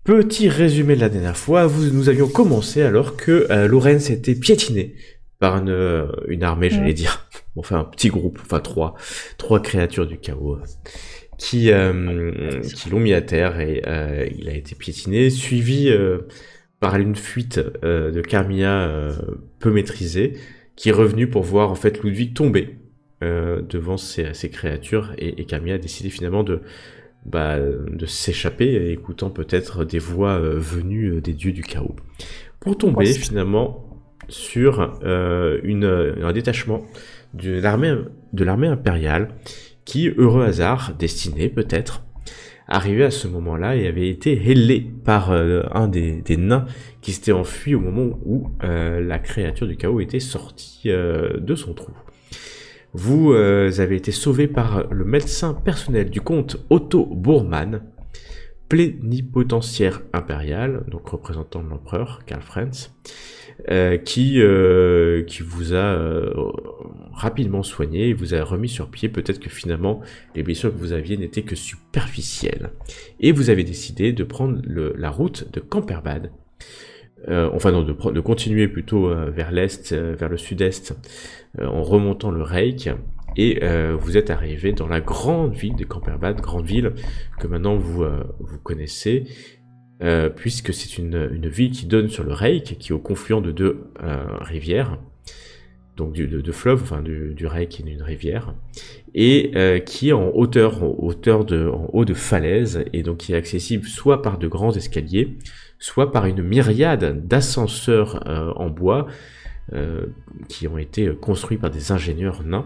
Petit résumé de la dernière fois, nous avions commencé alors que Lorenz était piétiné par une armée, j'allais dire, enfin un petit groupe, enfin trois créatures du chaos qui l'ont mis à terre et il a été piétiné, suivi par une fuite de Carmilla peu maîtrisée, qui est revenue pour voir en fait Ludwig tomber devant ces créatures et Carmilla a décidé finalement de s'échapper, écoutant peut-être des voix venues des dieux du chaos, pour tomber finalement sur un détachement de l'armée impériale qui, heureux hasard, destiné peut-être, arrivait à ce moment-là et avait été hélé par un des nains qui s'était enfui au moment où la créature du chaos était sortie de son trou. Vous avez été sauvé par le médecin personnel du comte Otto Bormann, plénipotentiaire impérial, donc représentant de l'empereur Karl Franz, qui vous a rapidement soigné et vous a remis sur pied. Peut-être que finalement les blessures que vous aviez n'étaient que superficielles. Et vous avez décidé de prendre la route de Camperbad. De continuer plutôt vers l'est, vers le sud-est, en remontant le Reik, et vous êtes arrivé dans la grande ville de Camperbad, grande ville que maintenant vous connaissez, puisque c'est une ville qui donne sur le Reik, qui est au confluent de deux rivières, donc de fleuves, enfin du Reik et d'une rivière, et qui est en haut de falaises, et donc qui est accessible soit par de grands escaliers, soit par une myriade d'ascenseurs en bois qui ont été construits par des ingénieurs nains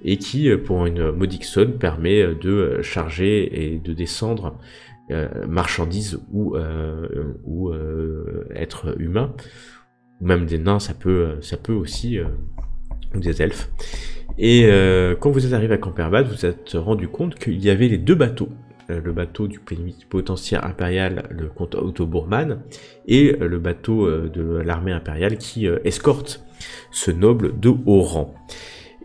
et qui, pour une modique somme, permet de charger et de descendre marchandises ou êtres humains, ou même des nains, ça peut aussi, ou des elfes. Et quand vous êtes arrivé à Camperbad, vous êtes rendu compte qu'il y avait les deux bateaux. Le bateau du plénipotentiaire impérial, le comte Otto Bormann, et le bateau de l'armée impériale qui escorte ce noble de haut rang.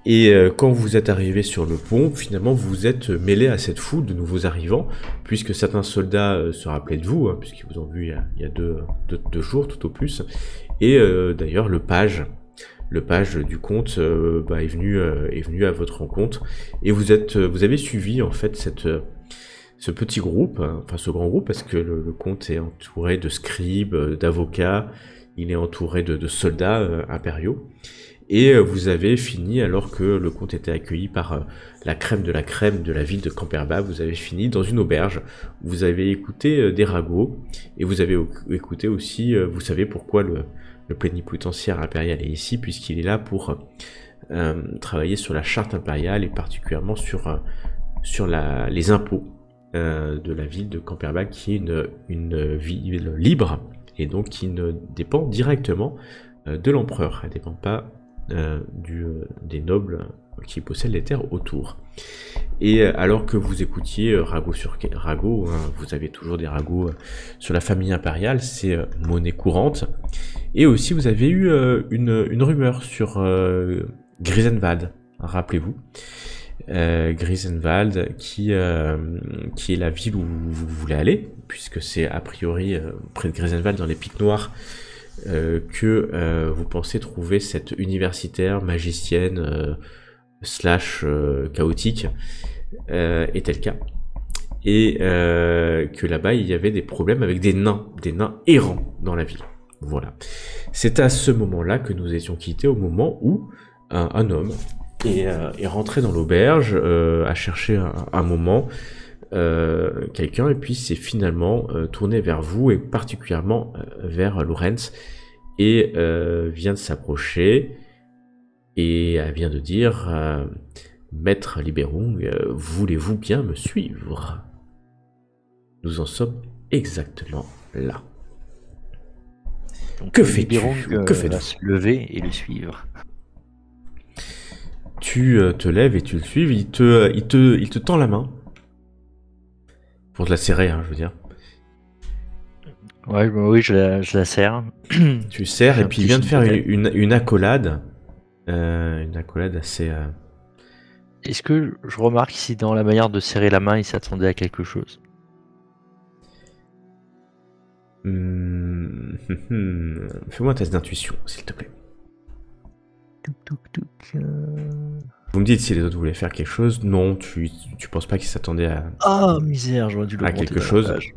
Et quand vous êtes arrivé sur le pont, finalement vous vous êtes mêlé à cette foule de nouveaux arrivants, puisque certains soldats se rappelaient de vous, puisqu'ils vous ont vu il y a deux jours tout au plus, et d'ailleurs le page du comte est venu à votre rencontre, et vous avez suivi en fait ce petit groupe, enfin ce grand groupe, parce que le comte est entouré de scribes, d'avocats, il est entouré de soldats impériaux, et vous avez fini, alors que le comte était accueilli par la crème de la ville de Camperbad, vous avez fini dans une auberge, vous avez écouté des ragots, et vous avez écouté aussi, vous savez pourquoi le plénipotentiaire impérial est ici, puisqu'il est là pour travailler sur la charte impériale, et particulièrement sur les impôts de la ville de Camperbad, qui est une ville libre et donc qui ne dépend directement de l'empereur. Elle ne dépend pas des nobles qui possèdent les terres autour. Et alors que vous écoutiez ragot sur ragot, vous avez toujours des ragots sur la famille impériale, c'est monnaie courante. Et aussi vous avez eu une rumeur sur Grisenwald, rappelez-vous. Grisenwald qui est la ville où vous voulez aller, puisque c'est a priori près de Grisenwald, dans les Pics Noirs, que vous pensez trouver cette universitaire magicienne / chaotique, est-elle cas, et que là-bas il y avait des problèmes avec des nains errants dans la ville. Voilà. C'est à ce moment-là que nous étions quittés, au moment où un homme est rentré dans l'auberge, a cherché un moment quelqu'un, et puis s'est finalement tourné vers vous, et particulièrement vers Lorenz, et vient de s'approcher, et elle vient de dire Maître Liberung, voulez-vous bien me suivre? Nous en sommes exactement là. Donc, que fais-tu? Que fais-tu? Se lever et le suivre. Tu te lèves et tu le suives. Il te tend la main pour te la serrer, je veux dire. Ouais, oui, je la serre. Tu serres, et puis il vient de faire une accolade, assez. Est-ce que je remarque si dans la manière de serrer la main, il s'attendait à quelque chose? Fais-moi un test d'intuition, s'il te plaît. Touc, touc, touc, Vous me dites si les autres voulaient faire quelque chose. Non, tu penses pas qu'ils s'attendaient à Ah, misère, j'aurais dû l'augmenter quelque chose. davantage.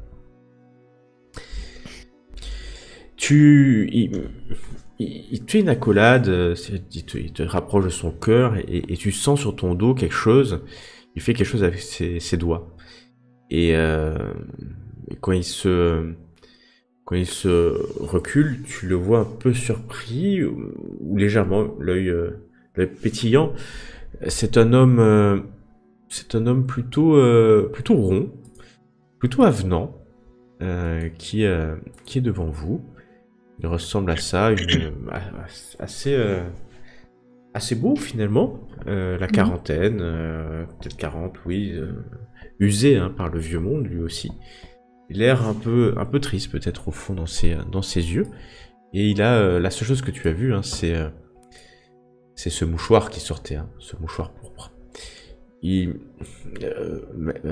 Il te fait une accolade, il te rapproche de son cœur et tu sens sur ton dos quelque chose. Il fait quelque chose avec ses doigts. Et quand il se recule, tu le vois un peu surpris ou légèrement, l'œil pétillant. C'est un homme plutôt rond, plutôt avenant, qui est devant vous. Il ressemble à ça, assez beau finalement, la quarantaine, peut-être 40, oui, usé par le vieux monde lui aussi. Il a l'air un peu triste peut-être au fond dans ses yeux. Et il a la seule chose que tu as vue, c'est ce mouchoir qui sortait, ce mouchoir pourpre.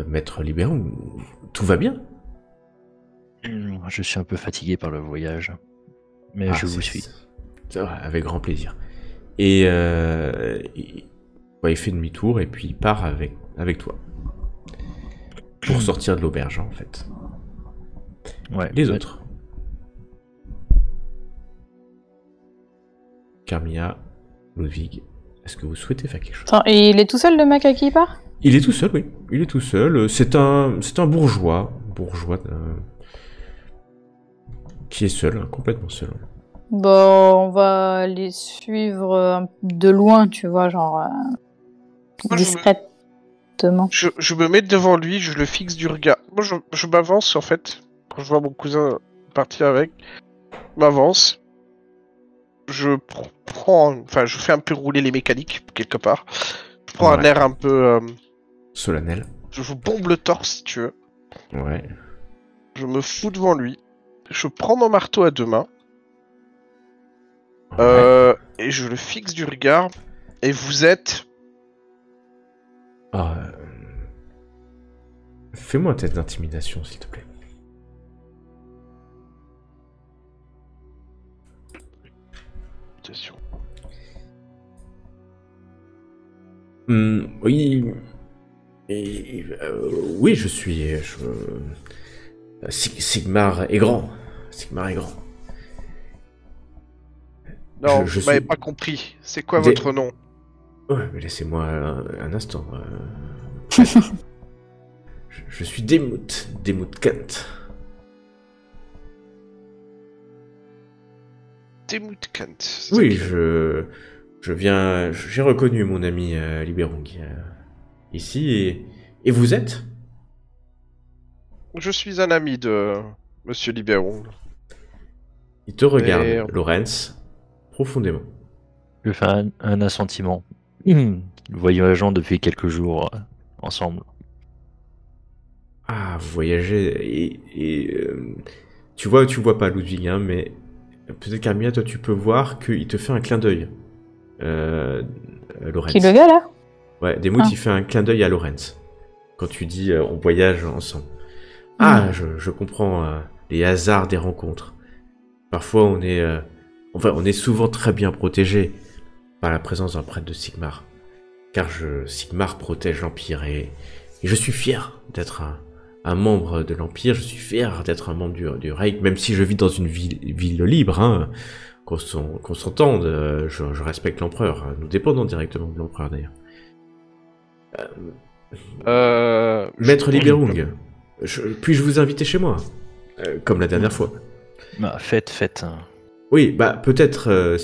Maître Libéron, tout va bien? Je suis un peu fatigué par le voyage, mais je vous suis. Avec grand plaisir. Et il fait demi-tour et puis il part avec toi. Pour sortir de l'auberge, en fait. Ouais. Les autres. Carmilla, Ludwig, est-ce que vous souhaitez faire quelque chose? Attends, et il est tout seul le mec à qui il part? Il est tout seul, oui. Il est tout seul. C'est un bourgeois. Qui est seul, complètement seul. Bon, on va les suivre de loin, tu vois, genre discrètement. Je me mets devant lui, je le fixe du regard. Moi, je m'avance en fait. Quand je vois mon cousin partir avec, je m'avance. Je fais un peu rouler les mécaniques quelque part. Je prends un air un peu solennel. Je vous bombe le torse si tu veux. Ouais. Je me fous devant lui. Je prends mon marteau à deux mains. Ouais. Et je le fixe du regard. Et vous êtes... Fais-moi un test d'intimidation, s'il te plaît. Attention. Oui. Oui, je suis... Sigmar est grand. Sigmar est grand. Non, je m'avais pas compris. C'est quoi votre nom? Ouais, mais laissez-moi un instant. Je suis Demuth Kent. Demuth Kent. Oui, je viens... J'ai reconnu mon ami Libérung ici, et vous êtes? Je suis un ami de Monsieur Libérung. Il te regarde, Lorenz, profondément. Je fais un assentiment. Voyageons depuis quelques jours ensemble. Ah, vous voyagez et tu vois pas Ludwig, mais peut-être Carmilla, toi tu peux voir qu'il te fait un clin d'œil. Lorenz. Qui le gars là? Ouais, Demuth il fait un clin d'œil à Lorenz. Quand tu dis on voyage ensemble. Ah, je comprends les hasards des rencontres. Parfois on est souvent très bien protégé par la présence d'un prêtre de Sigmar. Car Sigmar protège l'Empire et je suis fier d'être un membre de l'Empire, je suis fier d'être un membre du Reich, même si je vis dans une ville libre, qu'on s'entende, je respecte l'Empereur, nous dépendons directement de l'Empereur d'ailleurs. Maître Libérung, puis-je vous inviter chez moi, comme la dernière fois? Bah, faites. Oui, bah peut-être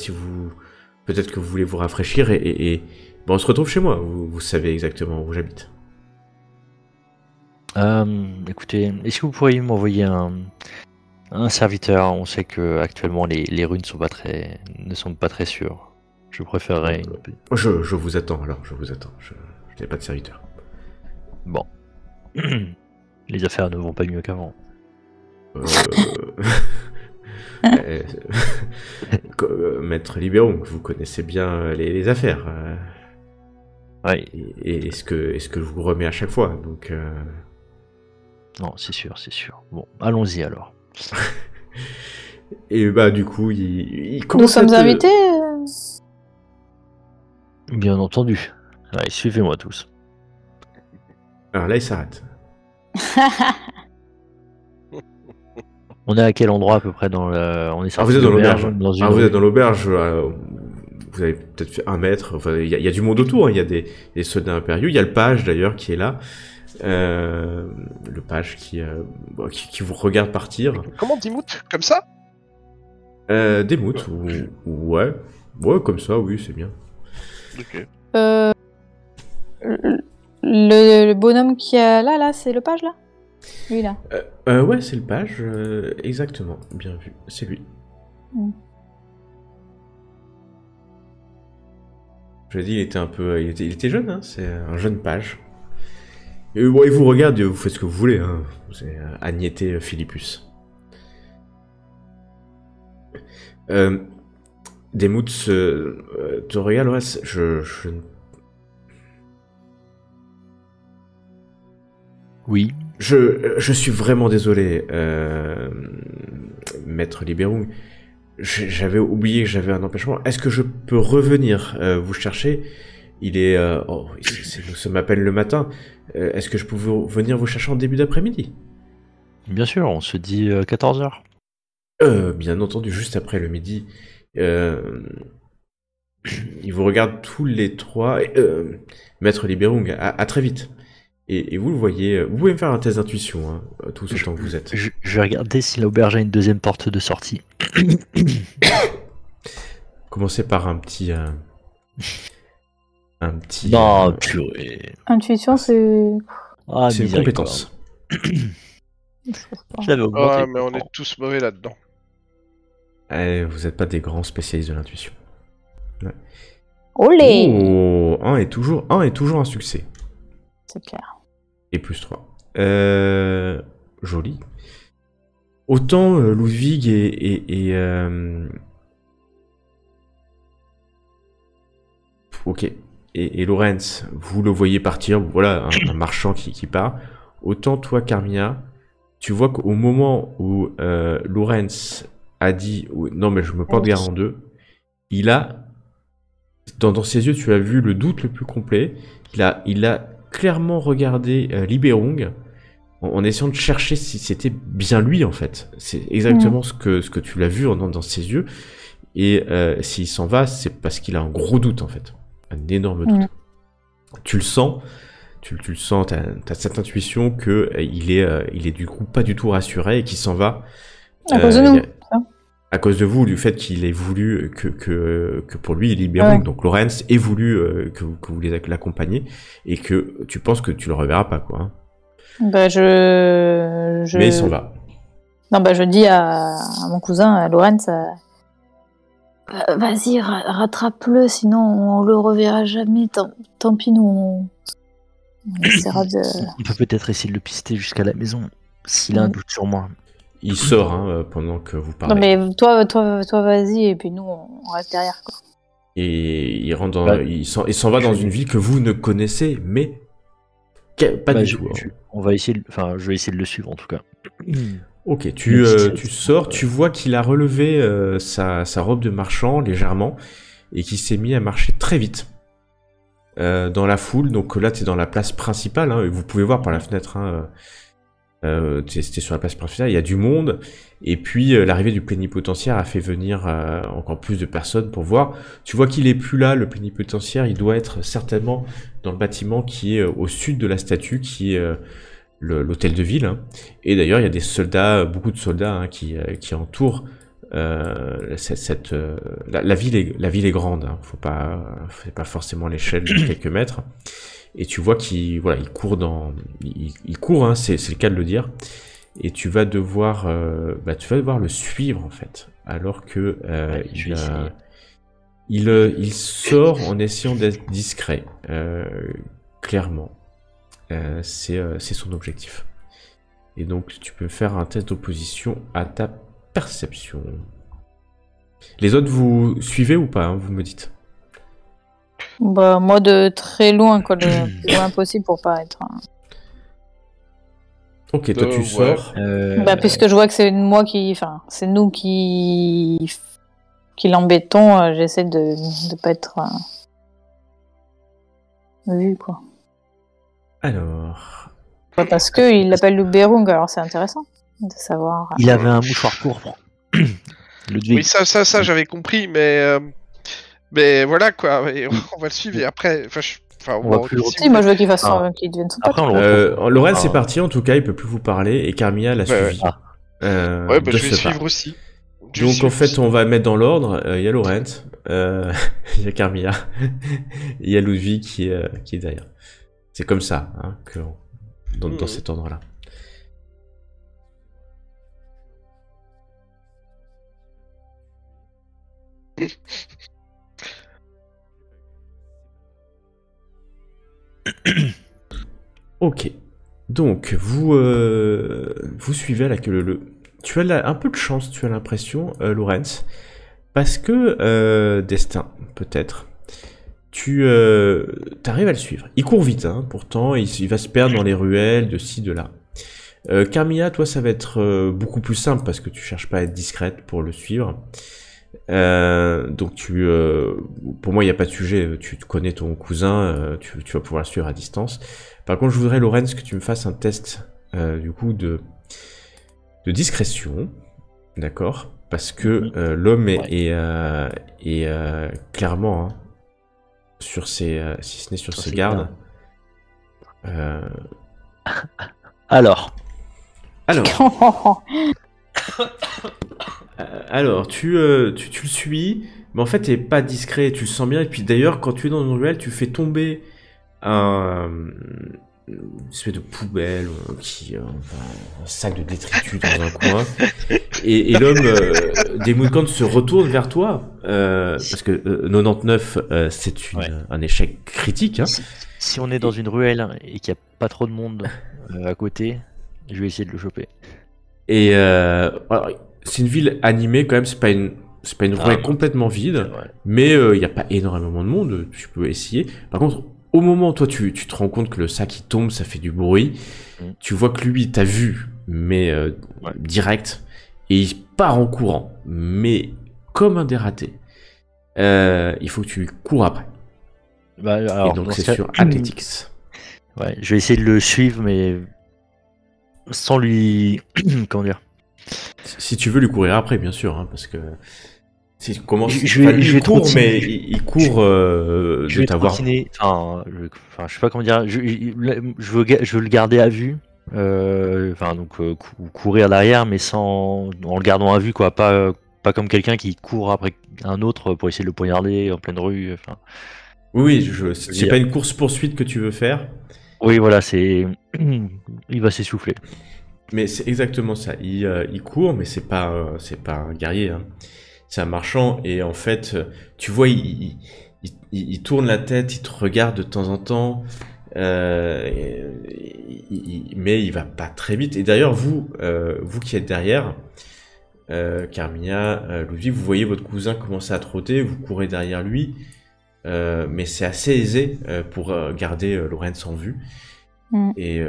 peut-être que vous voulez vous rafraîchir et bon, on se retrouve chez moi. Vous savez exactement où j'habite. Écoutez, est-ce que vous pourriez m'envoyer un serviteur? On sait que actuellement les rues ne sont pas très sûres. Je préférerais. Je vous attends alors. Je n'ai pas de serviteur. Bon. Les affaires ne vont pas mieux qu'avant. Maître Libérung, vous connaissez bien les affaires. Oui. Et est-ce que je vous remets à chaque fois, donc Non, c'est sûr. Bon, allons-y alors. Et bah du coup, il Nous commence à sommes te- invités Bien entendu. Allez, suivez-moi tous. Alors là, il s'arrête. On est à quel endroit à peu près dans le... On est Alors sorti vous êtes de dans l'auberge. dans une Alors vous rue. êtes dans l'auberge. Vous avez peut-être fait 1 mètre. Enfin, il y a du monde autour. Hein. Il y a des soldats impériaux. Il y a le page d'ailleurs qui est là. Le page qui vous regarde partir. Comment on dit mout? Comme ça? Des moutes. Ouais. Ouais, comme ça, oui, c'est bien. Ok. le bonhomme qui est là, c'est le page là? Lui là. Ouais, c'est le page. Exactement. Bien vu. C'est lui. Mm. Je l'ai dit, il était jeune, hein. C'est un jeune page. Et bon, il vous regarde, vous faites ce que vous voulez, hein. C'est Agnété Philippus. Desmouts te regarde, ouais, Oui. je suis vraiment désolé, Maître Libérung. J'avais oublié que j'avais un empêchement. Est-ce que je peux revenir vous chercher? Nous sommes à peine le matin. Est-ce que je peux venir vous chercher en début d'après-midi? Bien sûr, on se dit 14h. Bien entendu, juste après le midi. Ils vous regardent tous les trois. Maître Libérung, à très vite. Et vous le voyez, vous pouvez me faire un test d'intuition, hein, tout ce temps que vous êtes. Je vais regarder si l'auberge a une deuxième porte de sortie. Commencez par un petit... Non, purée. Intuition, c'est. Ah, c'est une miséricorde. compétence. Je trouve pas. Je l'avais augmenté. Ouais, mais on est tous mauvais là-dedans. Vous n'êtes pas des grands spécialistes de l'intuition. Olé Oh, un est toujours un succès. C'est clair. Et plus 3. Joli. Autant Ludwig ok. Et Lorenz, vous le voyez partir, voilà, un marchand qui part. Autant toi, Carmina, tu vois qu'au moment où Lorenz a dit non mais je me porte garde en deux, il a dans ses yeux tu as vu le doute le plus complet. Il a clairement regardé Libérung en essayant de chercher si c'était bien lui en fait. C'est exactement ce que tu l'as vu dans ses yeux. Et s'il s'en va, c'est parce qu'il a un gros doute en fait, un énorme doute. Tu le sens. Tu le sens, t'as cette intuition que il est du coup pas du tout rassuré et qu'il s'en va. À cause de nous. À cause de vous, du fait qu'il ait voulu que pour lui, il libère donc Lorenz ait voulu que vous l'accompagniez et que tu penses que tu le reverras pas, quoi. Hein. Bah, Mais il s'en va. Non, bah, je dis à mon cousin, à Lorenz, vas-y, rattrape-le, sinon on le reverra jamais. Tant pis, nous, on essaiera de... On peut peut-être essayer de le pister jusqu'à la maison, s'il a un doute sur moi. Il sort pendant que vous parlez. Non, mais toi vas-y, et puis nous, on reste derrière, quoi. Et il rentre il s'en va dans une ville que vous ne connaissez, mais pas du tout. On va essayer, je vais essayer de le suivre en tout cas. Ok, tu sors, tu vois qu'il a relevé sa robe de marchand légèrement et qu'il s'est mis à marcher très vite dans la foule. Donc là, tu es dans la place principale, hein, et vous pouvez voir par la fenêtre. Hein, c'était sur la place principale, il y a du monde, et puis l'arrivée du plénipotentiaire a fait venir encore plus de personnes pour voir. Tu vois qu'il est plus là, le plénipotentiaire, il doit être certainement dans le bâtiment qui est au sud de la statue, qui est l'hôtel de ville. Hein. Et d'ailleurs, il y a des soldats, beaucoup de soldats hein, qui entourent la ville est grande. Hein. C'est pas forcément l'échelle de quelques mètres. Et tu vois qu'il court il court, hein, c'est le cas de le dire. Et tu vas devoir le suivre en fait, alors que il sort en essayant d'être discret, clairement. C'est son objectif. Et donc tu peux faire un test d'opposition à ta perception. Les autres, vous suivez ou pas, hein, vous me dites. Bah, moi de très loin, quoi, le plus loin possible pour pas être... Ok, toi tu Ouais. sors. Bah, puisque je vois que c'est moi qui. Enfin, c'est nous qui l'embêtons, j'essaie de pas être vu, quoi. Alors. Pas parce qu'il l'appelle Loup-Berung, alors c'est intéressant de savoir. Il avait un mouchoir pourpre. Ludwig. Oui, ça j'avais compris, mais voilà quoi. Et on va le suivre et après. Enfin, On va bon, plus le si Si, vous moi je voulez- veux qu'il fasse Ah. qu'il devienne son Après, pote. on le retrouve. Lorenz c'est Ah. parti, en tout cas, il peut plus vous parler, et Carmilla l'a Ouais, suivi. Ah. Ouais, bah, de je vais ce suivre pas. aussi. Donc en fait, on va mettre dans l'ordre. Il y a Lorenz, il y a Carmilla, il y a Ludwig qui est derrière. C'est comme ça, hein, dans cet ordre-là. Ok. Donc vous suivez à la queue leu. Tu as un peu de chance, tu as l'impression, Lorenz, parce que destin, peut-être. Tu arrives à le suivre. Il court vite, hein, pourtant, il va se perdre dans les ruelles de ci, de là. Carmilla, toi, ça va être beaucoup plus simple parce que tu cherches pas à être discrète pour le suivre. Donc pour moi, il n'y a pas de sujet. Tu connais ton cousin, tu vas pouvoir le suivre à distance. Par contre, je voudrais, Lorenz, que tu me fasses un test du coup de discrétion, d'accord? Parce que l'homme est clairement hein, sur ses, si ce n'est sur ses gardes. Alors, Alors, tu le suis, mais en fait, t'es pas discret, tu le sens bien. Et puis d'ailleurs, quand tu es dans une ruelle, tu fais tomber une espèce de poubelle, un sac de détritus dans un coin. Et l'homme, Demoukan se retourne vers toi, parce que 99, c'est un échec critique. Hein. si on est dans une ruelle et qu'il n'y a pas trop de monde à côté, je vais essayer de le choper. Et alors, c'est une ville animée quand même, c'est pas une ruelle complètement vide, mais il n'y a pas énormément de monde, tu peux essayer. Par contre, au moment où toi tu te rends compte que le sac il tombe, ça fait du bruit, tu vois que lui il t'a vu, mais direct, et il part en courant, mais comme un dératé. Il faut que tu cours après. Bah, alors, et donc dans c'est ce cas- sur Athletics. Ouais, je vais essayer de le suivre, mais sans lui. Comment dire? Si tu veux lui courir après, bien sûr, hein, parce que si tu commences, Je vais- lui, je vais il court, trottiner. mais il court Je de vais t'avoir. trottiner. Enfin, je sais pas comment dire. Je veux le garder à vue. Courir derrière, mais en le gardant à vue, quoi. Pas comme quelqu'un qui court après un autre pour essayer de le poignarder en pleine rue. Enfin. Oui, c'est pas une course poursuite que tu veux faire, Oui, voilà, c'est. Il va s'essouffler. mais c'est exactement ça. Il court, mais c'est pas un guerrier. Hein. C'est un marchand, et en fait, tu vois, il tourne la tête, il te regarde de temps en temps. Mais il va pas très vite. Et d'ailleurs, vous qui êtes derrière, Carmilla, Ludwig, vous voyez votre cousin commencer à trotter, vous courez derrière lui, mais c'est assez aisé pour garder Lorenz en vue. Et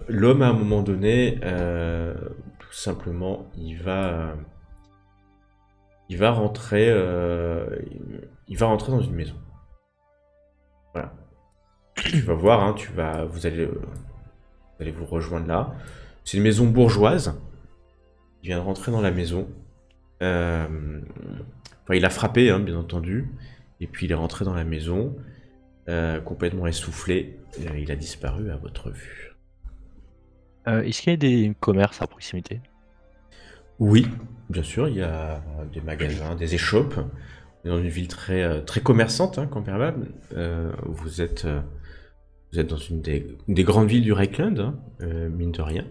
l'homme, à un moment donné, tout simplement, il va rentrer dans une maison. Voilà. Tu vas voir, hein, vous allez vous rejoindre là. C'est une maison bourgeoise. Il vient de rentrer dans la maison. Il a frappé, hein, bien entendu. Et puis il est rentré dans la maison, complètement essoufflé. Il a disparu à votre vue. Est-ce qu'il y a des commerces à proximité? Oui, bien sûr, il y a des magasins, des échoppes. On est dans une ville très, très commerçante, hein, Camperval. Vous êtes dans une des grandes villes du Reichland, hein, mine de rien.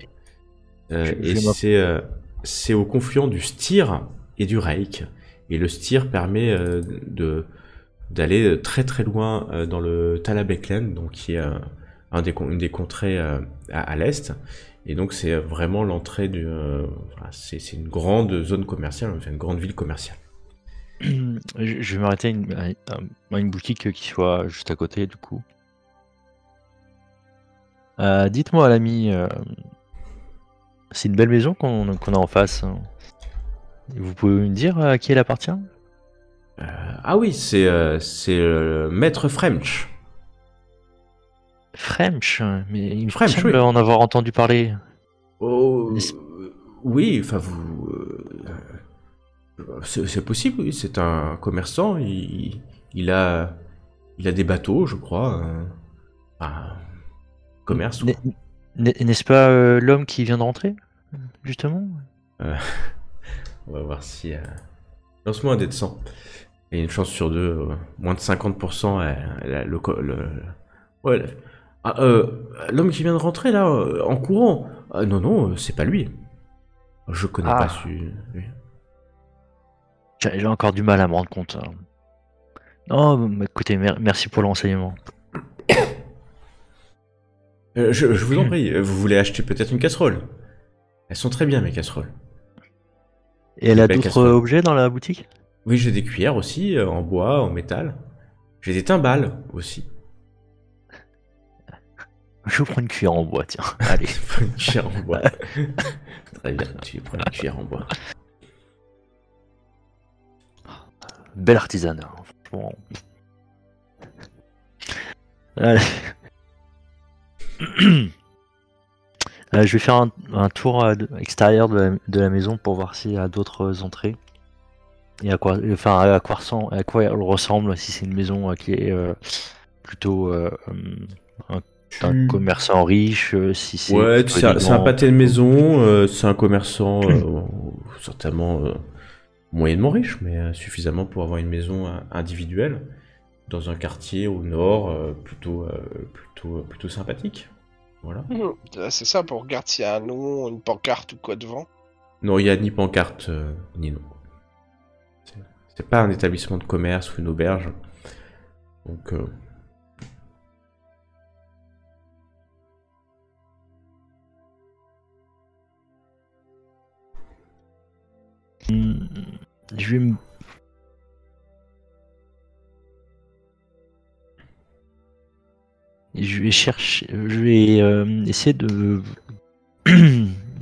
C'est au confluent du Styr et du Reich. Et le Styr permet d'aller très très loin dans le Talabekland, donc qui est une des contrées à l'est. Et donc c'est vraiment l'entrée c'est une grande zone commerciale, enfin une grande ville commerciale. Je vais m'arrêter à une boutique qui soit juste à côté, du coup. Dites-moi, l'ami, c'est une belle maison qu'on a en face. Vous pouvez me dire à qui elle appartient? Ah oui, c'est Maître French. French, mais il me French, semble oui. en avoir entendu parler. Oh, N'est-ce- oui, enfin vous... c'est possible, oui. C'est un commerçant. Il a des bateaux, je crois. Enfin, commerce. quoi. N'est-ce pas l'homme qui vient de rentrer, justement? On va voir si... Lance-moi un dé de 100. Il y a une chance sur deux, moins de 50%. Ouais, l'homme qui vient de rentrer là, en courant. Non, c'est pas lui. Je connais Ah. pas celui. lui. J'ai encore du mal à me rendre compte. Non, écoutez, merci pour l'enseignement. Je vous en prie, vous voulez acheter peut-être une casserole? Elles sont très bien, mes casseroles. Et elle a belles d'autres casseroles. objets dans la boutique? Oui, j'ai des cuillères aussi, en bois, en métal. J'ai des timbales aussi. Je vous prends une cuillère en bois, tiens. Allez. Une cuillère en bois. Très bien, tu prends une cuillère en bois. Bel artisanat. Franchement. Allez. Je vais faire un tour extérieur de la maison pour voir s'il y a d'autres entrées. Et à quoi elle ressemble, si c'est une maison qui est plutôt un commerçant riche, si c'est Ouais, plutôt c'est un élégant. pâté de maison, c'est un commerçant certainement moyennement riche, mais suffisamment pour avoir une maison individuelle dans un quartier au nord plutôt sympathique. Voilà. C'est ça, on regarde s'il y a un nom, une pancarte ou quoi devant. Non, il n'y a ni pancarte ni nom. C'est pas un établissement de commerce ou une auberge. Donc, Je vais me... Je vais essayer de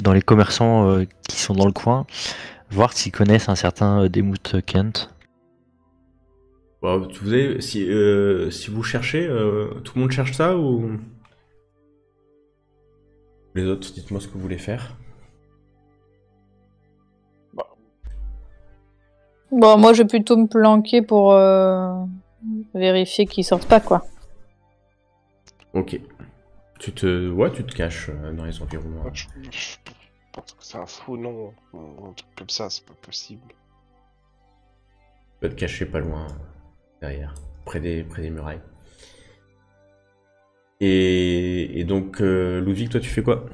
dans les commerçants qui sont dans le coin, voir s'ils connaissent un certain Demuth Kent. bon, vous avez, si vous cherchez, tout le monde cherche ça ou les autres, dites-moi ce que vous voulez faire. Bon, moi, je vais plutôt me planquer pour vérifier qu'ils sortent pas, quoi. Ok. Tu te caches dans les environs. Je pense que c'est un faux nom, ou un truc comme ça, c'est pas possible. Tu peux te cacher pas loin, derrière, près des murailles. Et donc, Ludwig, toi, tu fais quoi?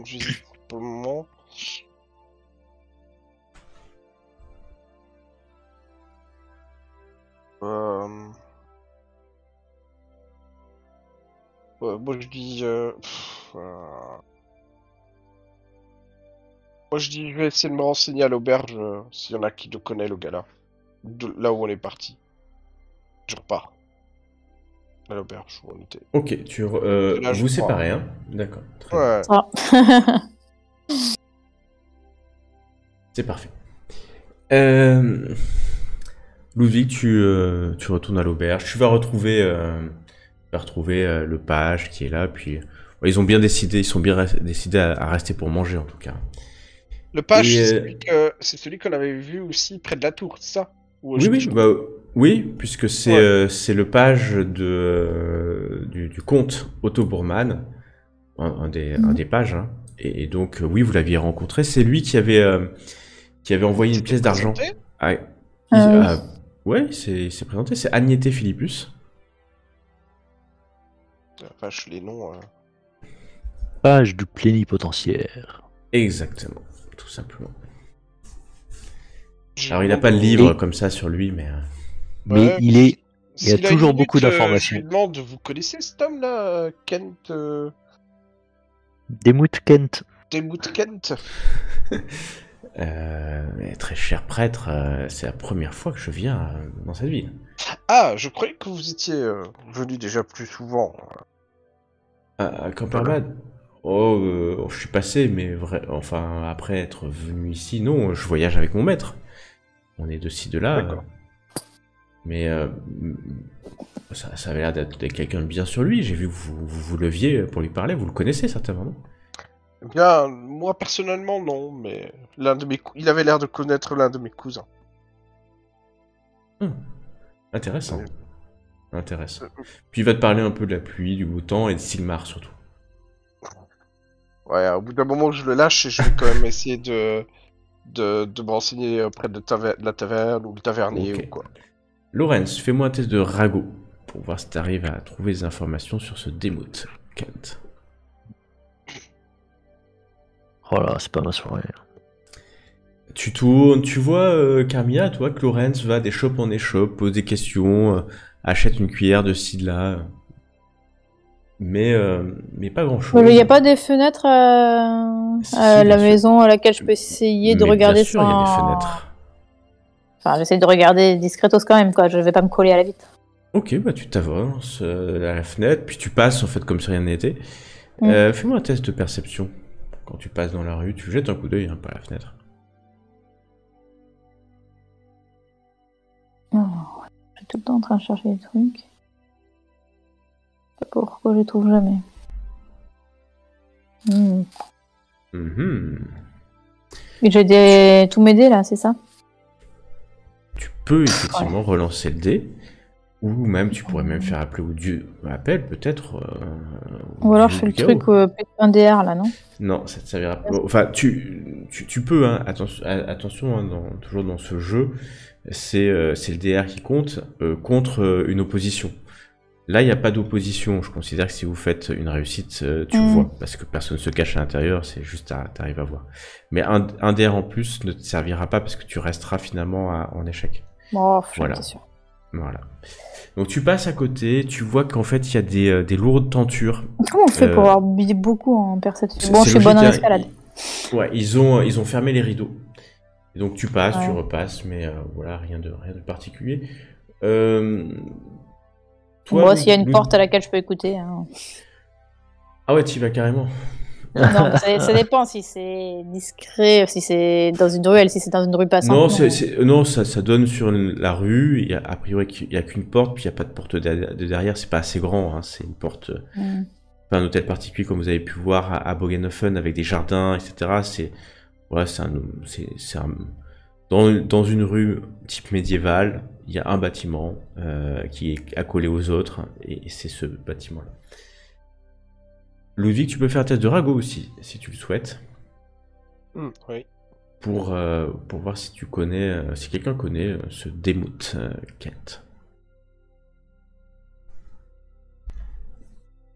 J'hésite pour le moment. Moi je dis. Moi je dis, je vais essayer de me renseigner à l'auberge s'il y en a qui le connaît, le gars là. Là où on est parti. Je repars. À l'auberge où on était. Ok, Là, je vous crois. séparez, hein? D'accord. Très bien. Ouais. Ah. C'est parfait. Ludwig, tu retournes à l'auberge. Tu vas retrouver le page qui est là. Puis ils ont bien décidé, ils sont bien décidés à rester pour manger en tout cas. Le page, Et, c'est celui qu'on avait vu aussi près de la tour, c'est ça? Ou Oui, puisque c'est le page du comte Otto Bourman, un des pages. Hein. Et donc oui, vous l'aviez rencontré. C'est lui qui avait envoyé une pièce d'argent. Ouais, il s'est présenté. C'est Agnete Philippus. Vache, les noms. Page du plénipotentiaire. Exactement, tout simplement. Je Alors il n'a demande pas de au- livre comme ça sur lui, mais Mais Ouais, il y a S'il a toujours une beaucoup minute, d'informations. Je lui demande, vous connaissez cet homme-là, Kent Demuth Kent. Demuth Kent? mais très cher prêtre, c'est la première fois que je viens dans cette ville. Ah, je croyais que vous étiez venu déjà plus souvent. À Camperbad? Oh, je suis passé, mais enfin, après être venu ici, non, je voyage avec mon maître. On est de ci, de là. D'accord. Mais ça avait l'air d'être quelqu'un de bien sur lui. J'ai vu que vous leviez pour lui parler. Vous le connaissez certainement, non? Eh bien, moi personnellement, non, mais il avait l'air de connaître l'un de mes cousins. Intéressant. Intéressant. Puis il va te parler un peu de la pluie, du beau temps et de Sigmar surtout. Ouais, au bout d'un moment, je le lâche et je vais quand même essayer de me renseigner auprès de la taverne ou le tavernier Ok. ou quoi. Lorenz, fais-moi un test de ragot pour voir si tu arrives à trouver des informations sur ce Demout, Kent. Oh là, c'est pas ma soirée. Tu tournes, tu vois Carmilla, toi, que Lorenz va d'échoppe en échoppe, pose des questions, achète une cuillère de ci, de là. Mais pas grand-chose. Il n'y a pas des fenêtres Si, à la bien sûr. maison à laquelle je peux essayer de Mais regarder bien sûr, il y a des sans... fenêtres. Enfin, j'essaie de regarder discretos quand même, quoi. Je vais pas me coller à la vitre. Ok, bah tu t'avances à la fenêtre, puis tu passes en fait comme si rien n'était. Fais-moi un test de perception. Quand tu passes dans la rue, tu jettes un coup d'œil, hein, pas à la fenêtre. Oh, je suis tout le temps en train de chercher des trucs. Je sais pas pourquoi je les trouve jamais. Et j'ai tous mes dés là, c'est ça? Tu peux effectivement relancer le dé, ou même tu pourrais même faire appeler au dieu appel peut-être. Ou alors je fais le truc un DR là, non? Non, ça te servira pas. Enfin, tu peux, hein, attention hein, toujours dans ce jeu, c'est le DR qui compte contre une opposition. Là, il n'y a pas d'opposition. Je considère que si vous faites une réussite, tu vois, parce que personne ne se cache à l'intérieur, c'est juste t'arrives à voir. Mais un DR en plus ne te servira pas parce que tu resteras finalement en échec. Oh, Voilà. j'étais sûre. Voilà. Donc tu passes à côté, tu vois qu'en fait il y a des lourdes tentures. Comment on fait pour avoir beaucoup en perception? Bon, je suis logique, bonne en hein. escalade. Ouais, ils ont fermé les rideaux. Et donc tu passes, tu Ouais. repasses, mais voilà, rien de particulier. Toi, Moi, s'il y a une Lou- porte à laquelle je peux écouter. Hein. Ah ouais, tu y vas carrément. Non, ça dépend si c'est discret, si c'est dans une ruelle, si c'est dans une rue passante. Non, ça donne sur la rue. A priori, il n'y a qu'une porte, puis il n'y a pas de porte de derrière. C'est pas assez grand. Hein, c'est une porte. Pas un hôtel particulier comme vous avez pu voir à Bogenhofen avec des jardins, etc. Dans une rue type médiévale, il y a un bâtiment qui est accolé aux autres, et c'est ce bâtiment-là. Ludwig, tu peux faire un test de ragot aussi, si tu le souhaites, Oui. pour voir si tu connais, si quelqu'un connaît ce Demout Kent.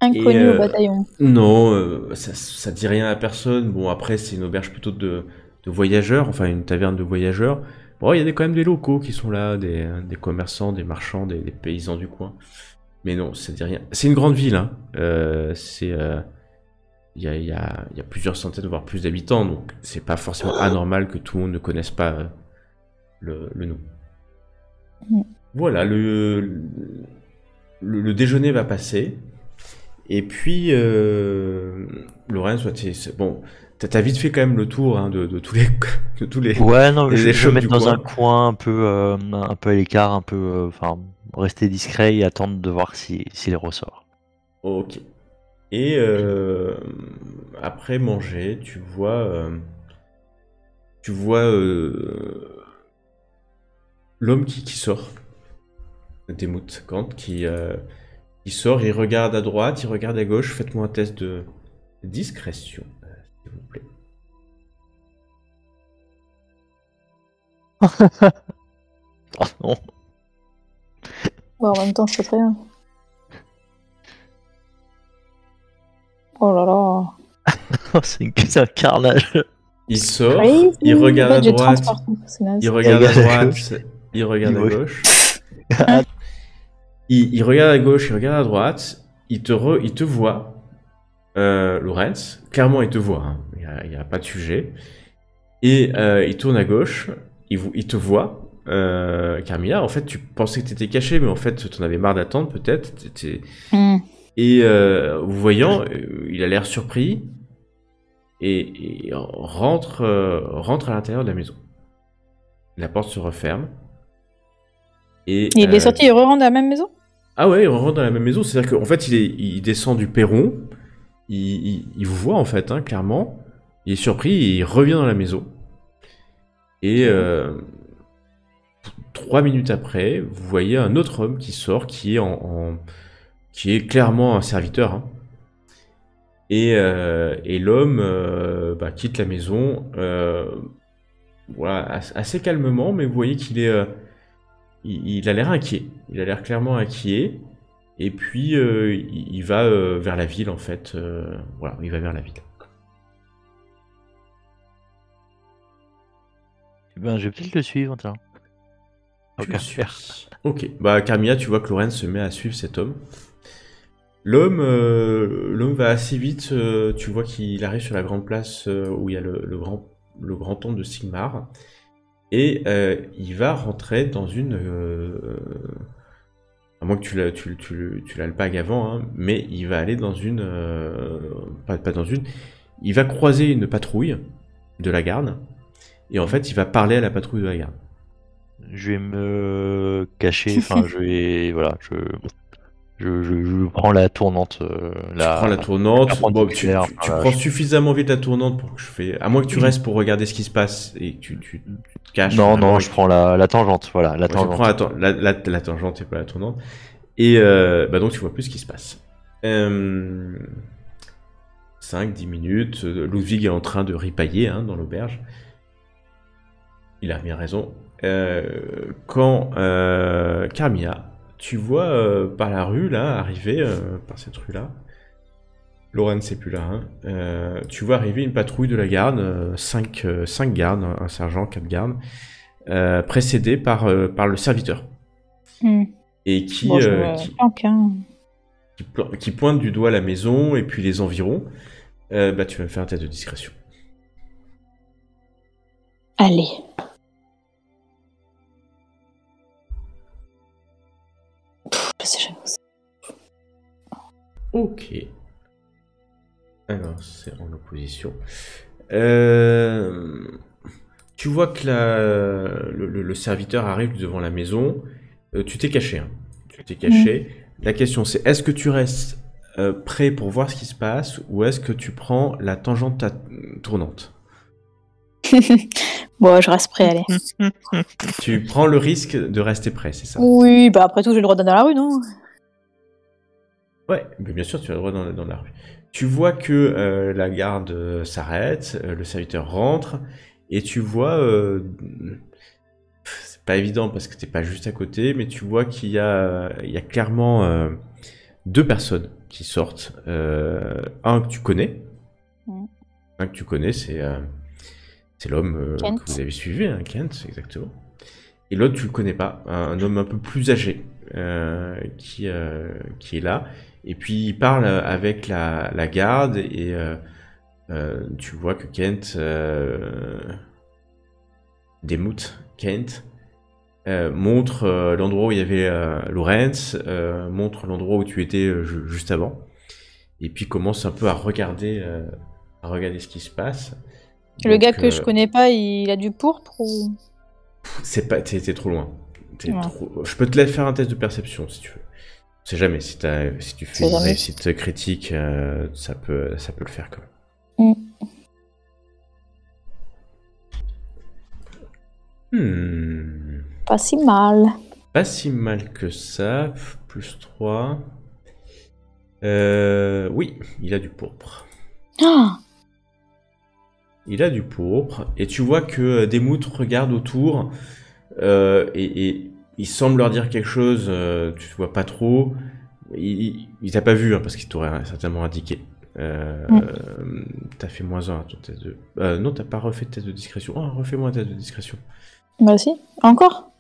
Inconnu au bataillon. Non, ça dit rien à personne. Bon, après, c'est une auberge plutôt de voyageurs, enfin une taverne de voyageurs. Bon, il y a quand même des locaux qui sont là, des commerçants, des marchands, des paysans du coin. Mais non, ça dit rien. C'est une grande ville, hein. Il y a plusieurs centaines, voire plus d'habitants, donc c'est pas forcément anormal que tout le monde ne connaisse pas le nom. Voilà, le déjeuner va passer. Et puis, Lorenz, bon, t'as vite fait quand même le tour hein, de tous les. Ouais, non, les je vais échoppes me mettre du dans coin. un coin un peu à l'écart, un peu, enfin, rester discret et attendre de voir s'il ressort. Ok. Et après manger, tu vois l'homme qui sort, Demout Kent, qui sort, il regarde à droite, il regarde à gauche. Faites-moi un test de discrétion, s'il vous plaît. Oh non. Ouais, en même temps, je fais très bien. Oh là là. C'est un carnage. Il sort, Crazy. il regarde En fait, à j'ai droite, 30 partout, c'est naze. il regarde à regarde à droite, il regarde à Il gauche. Il regarde à gauche, il regarde à droite, il te voit, Lorenz, clairement il te voit, hein. Il n'y a pas de sujet. Et il tourne à gauche, il te voit, Carmilla, en fait tu pensais que tu étais caché, mais en fait tu en avais marre d'attendre peut-être. Et vous voyant, il a l'air surpris et rentre à l'intérieur de la maison. La porte se referme. Et, Il est sorti, il re-rentre dans la même maison? Ah ouais, il rentre dans la même maison. C'est-à-dire qu'en fait, il descend du perron. Il vous voit, en fait, hein, clairement. Il est surpris et il revient dans la maison. Et 3 minutes après, vous voyez un autre homme qui sort, qui est clairement un serviteur. Hein. Et l'homme quitte la maison voilà, assez calmement, mais vous voyez qu'il est... il a l'air inquiet. Il a l'air clairement inquiet. Et puis, il va vers la ville, en fait. Voilà, il va vers la ville. Ben, je vais peut-être le suivre, tiens. Tu le suis. Ok. Bah, Carmilla, tu vois que Lorraine se met à suivre cet homme. L'homme va assez vite. Tu vois qu'il arrive sur la grande place où il y a le grand temple de Sigmar. Et il va rentrer dans une... à moins que tu l'as le bag avant, hein, mais il va aller dans une... pas dans une... Il va croiser une patrouille de la garde. Et en fait, il va parler à la patrouille de la garde. Je vais me cacher, enfin, je vais... Voilà, je prends la tournante. Tu prends la tournante, bon, tu prends suffisamment vite la tournante pour que je fais... À moins que tu restes pour regarder ce qui se passe et que tu te caches. Non, je prends la tangente, voilà, la tangente. Tu prends la tangente et pas la tournante. Et donc tu vois plus ce qui se passe. 5-10 minutes, Ludwig est en train de ripailler hein, dans l'auberge. Il a bien raison. Quand Carmilla, tu vois par la rue, là, arriver, par cette rue-là, Lorraine, c'est plus là, hein, tu vois arriver une patrouille de la garde, 5 gardes, un sergent, 4 gardes, précédés par le serviteur. Et qui pointe du doigt la maison et puis les environs. Tu vas me faire un test de discrétion. Allez. Je sais jamais où c'est. Ok. Alors, c'est en opposition. Tu vois que le serviteur arrive devant la maison. Tu t'es caché. Hein. Tu t'es caché. La question, c'est est-ce que tu restes prêt pour voir ce qui se passe ou est-ce que tu prends la tangente tournante? Bon, je reste prêt, allez. Tu prends le risque de rester prêt, c'est ça? Oui, bah après tout, j'ai le droit d'aller dans la rue, non? Ouais, mais bien sûr, tu as le droit dans la rue. Tu vois que la garde s'arrête, le serviteur rentre, et tu vois... c'est pas évident parce que t'es pas juste à côté, mais tu vois qu'il y a clairement 2 personnes qui sortent. Un que tu connais. Un que tu connais, c'est l'homme que vous avez suivi, hein, Kent, exactement. Et l'autre, tu le connais pas, un homme un peu plus âgé qui est là. Et puis il parle avec la garde et tu vois que Kent démoute Kent. Montre l'endroit où il y avait Lorenz, montre l'endroit où tu étais juste avant. Et puis commence un peu à regarder ce qui se passe. Le Donc, gars que je connais pas, il a du pourpre ou... T'es trop loin. Je peux te laisser faire un test de perception si tu veux. On sait jamais, si tu fais une réussite critique, ça peut le faire quand même. Pas si mal. Pas si mal que ça, plus 3. Oui, il a du pourpre. Ah, Il a du pourpre, et tu vois que Demout regarde autour, et il semble leur dire quelque chose, tu ne vois pas trop. Il t'a pas vu, hein, parce qu'il t'aurait certainement indiqué. T'as fait -1 à ton test de... non, t'as pas refait de test de discrétion. Oh, refais-moi un test de discrétion. bah si. Encore?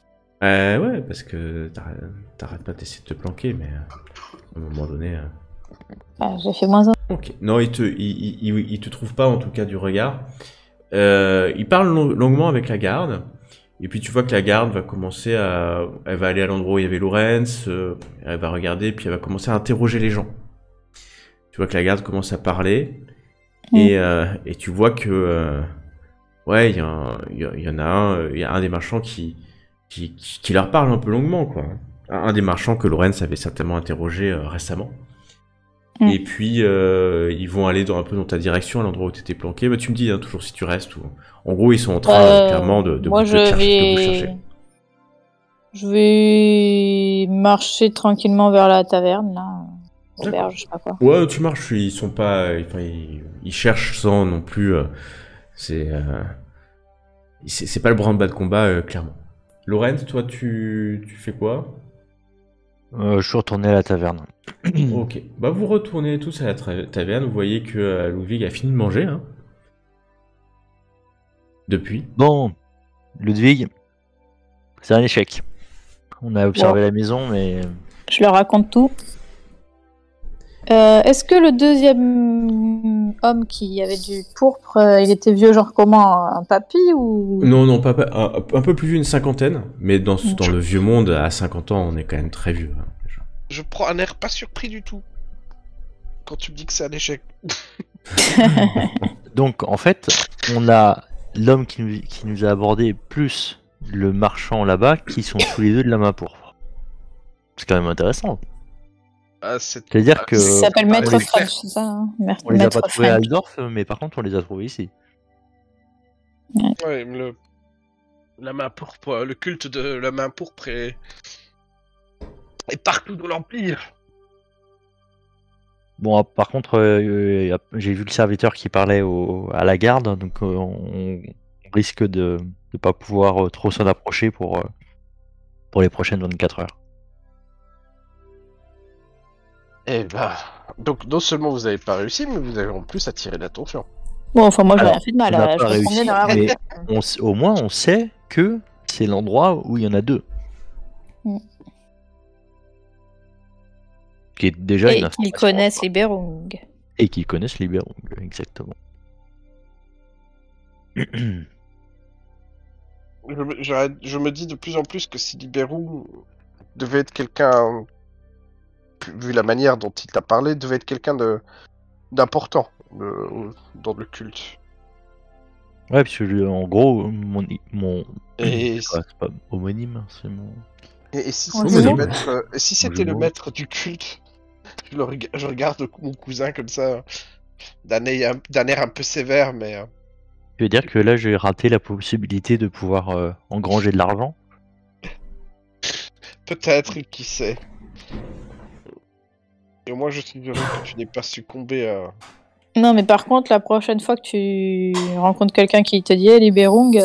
Ouais, parce que t'arrêtes pas d'essayer de te planquer, mais à un moment donné... J'ai fait -1. Ok. Non, il te trouve pas, en tout cas, du regard. Il parle longuement avec la garde. Et puis tu vois que la garde va commencer elle va aller à l'endroit où il y avait Lorenz. Elle va regarder, puis elle va commencer à interroger les gens. Tu vois que la garde commence à parler. Mm. Et tu vois que... ouais, il y en a un, il y a un des marchands qui leur parle un peu longuement, quoi. Un des marchands que Lorenz avait certainement interrogé récemment. Mm. Et puis, ils vont aller un peu dans ta direction, à l'endroit où tu étais planqué. Bah, tu me dis hein, toujours si tu restes. Ou... En gros, ils sont en train, clairement, de Moi, vous chercher. Je vais marcher tranquillement vers la taverne, là. Auberge, je sais pas quoi. Ouais, tu marches, ils sont pas... Enfin, ils cherchent sans non plus... c'est pas le branle-bas de combat, clairement. Lorenz, toi, tu fais quoi? Je suis retourné à la taverne. Ok. Bah, vous retournez tous à la taverne. Vous voyez que Ludwig a fini de manger, hein. Depuis. Bon, Ludwig, c'est un échec. On a observé la maison, mais Je leur raconte tout. Est-ce que le deuxième homme qui avait du pourpre, il était vieux genre comment, un papy ou... Non, pas un peu plus vieux, une cinquantaine. Mais dans le vieux monde, à 50 ans, on est quand même très vieux. Hein, déjà. Je prends un air pas surpris du tout. Quand tu me dis que c'est un échec. donc en fait, on a l'homme qui nous a abordé plus le marchand là-bas qui sont tous les deux de la main pourpre. C'est quand même intéressant. Ah, C'est-à-dire que Ça s'appelle Maître les- French, c'est ça hein on les a Maître pas trouvés à French. Aldorf, mais par contre on les a trouvés ici. Ouais, la main pourpre, le culte de la main pourpre est partout dans l'Empire. Bon, par contre, j'ai vu le serviteur qui parlait à la garde, donc on risque de ne pas pouvoir trop s'en approcher pour les prochaines 24 heures. Eh bah, donc non seulement vous avez pas réussi, mais vous avez en plus attiré l'attention. Bon, enfin moi j'ai Alors, rien fait de mal, on n'a je pas me promenais réussi, dans la rue. mais au moins on sait que c'est l'endroit où il y en a deux. Mm. Qui est déjà Et une qu'ils information. connaissent les Berung. Et qui connaissent les Berung, exactement. Je me dis de plus en plus que si Libérou devait être quelqu'un, vu la manière dont il t'a parlé, devait être quelqu'un d'important dans le culte. Ouais, parce que en gros, mon Et, c'est pas homonyme, c'est mon... et si On c'était le le sait. maître, si c'était le jumeau. maître du culte, je regarde mon cousin comme ça, d'un air un peu sévère, mais Tu veux dire que là, j'ai raté la possibilité de pouvoir engranger de l'argent? peut-être, qui sait. Et moi, je suis heureux que tu n'aies pas succombé à... Non, mais par contre, la prochaine fois que tu rencontres quelqu'un qui te dit hey, les Berung,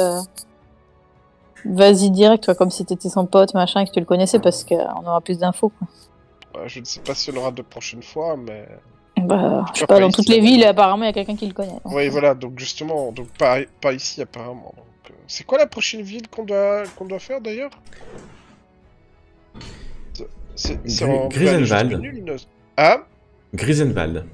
vas-y direct, toi, comme si t'étais son pote, machin, et que tu le connaissais, parce qu'on aura plus d'infos. Quoi. Je ne sais pas si on aura de prochaines fois, mais... Bah, je sais Pas pas, dans ici, toutes les hein. villes, apparemment, il y a quelqu'un qui le connaît. donc. Oui, voilà, donc justement, donc pas ici apparemment. Donc, c'est quoi la prochaine ville qu'on doit faire d'ailleurs? C'est en Grisenwald. jusque Nuln. Ah, Grisenwald.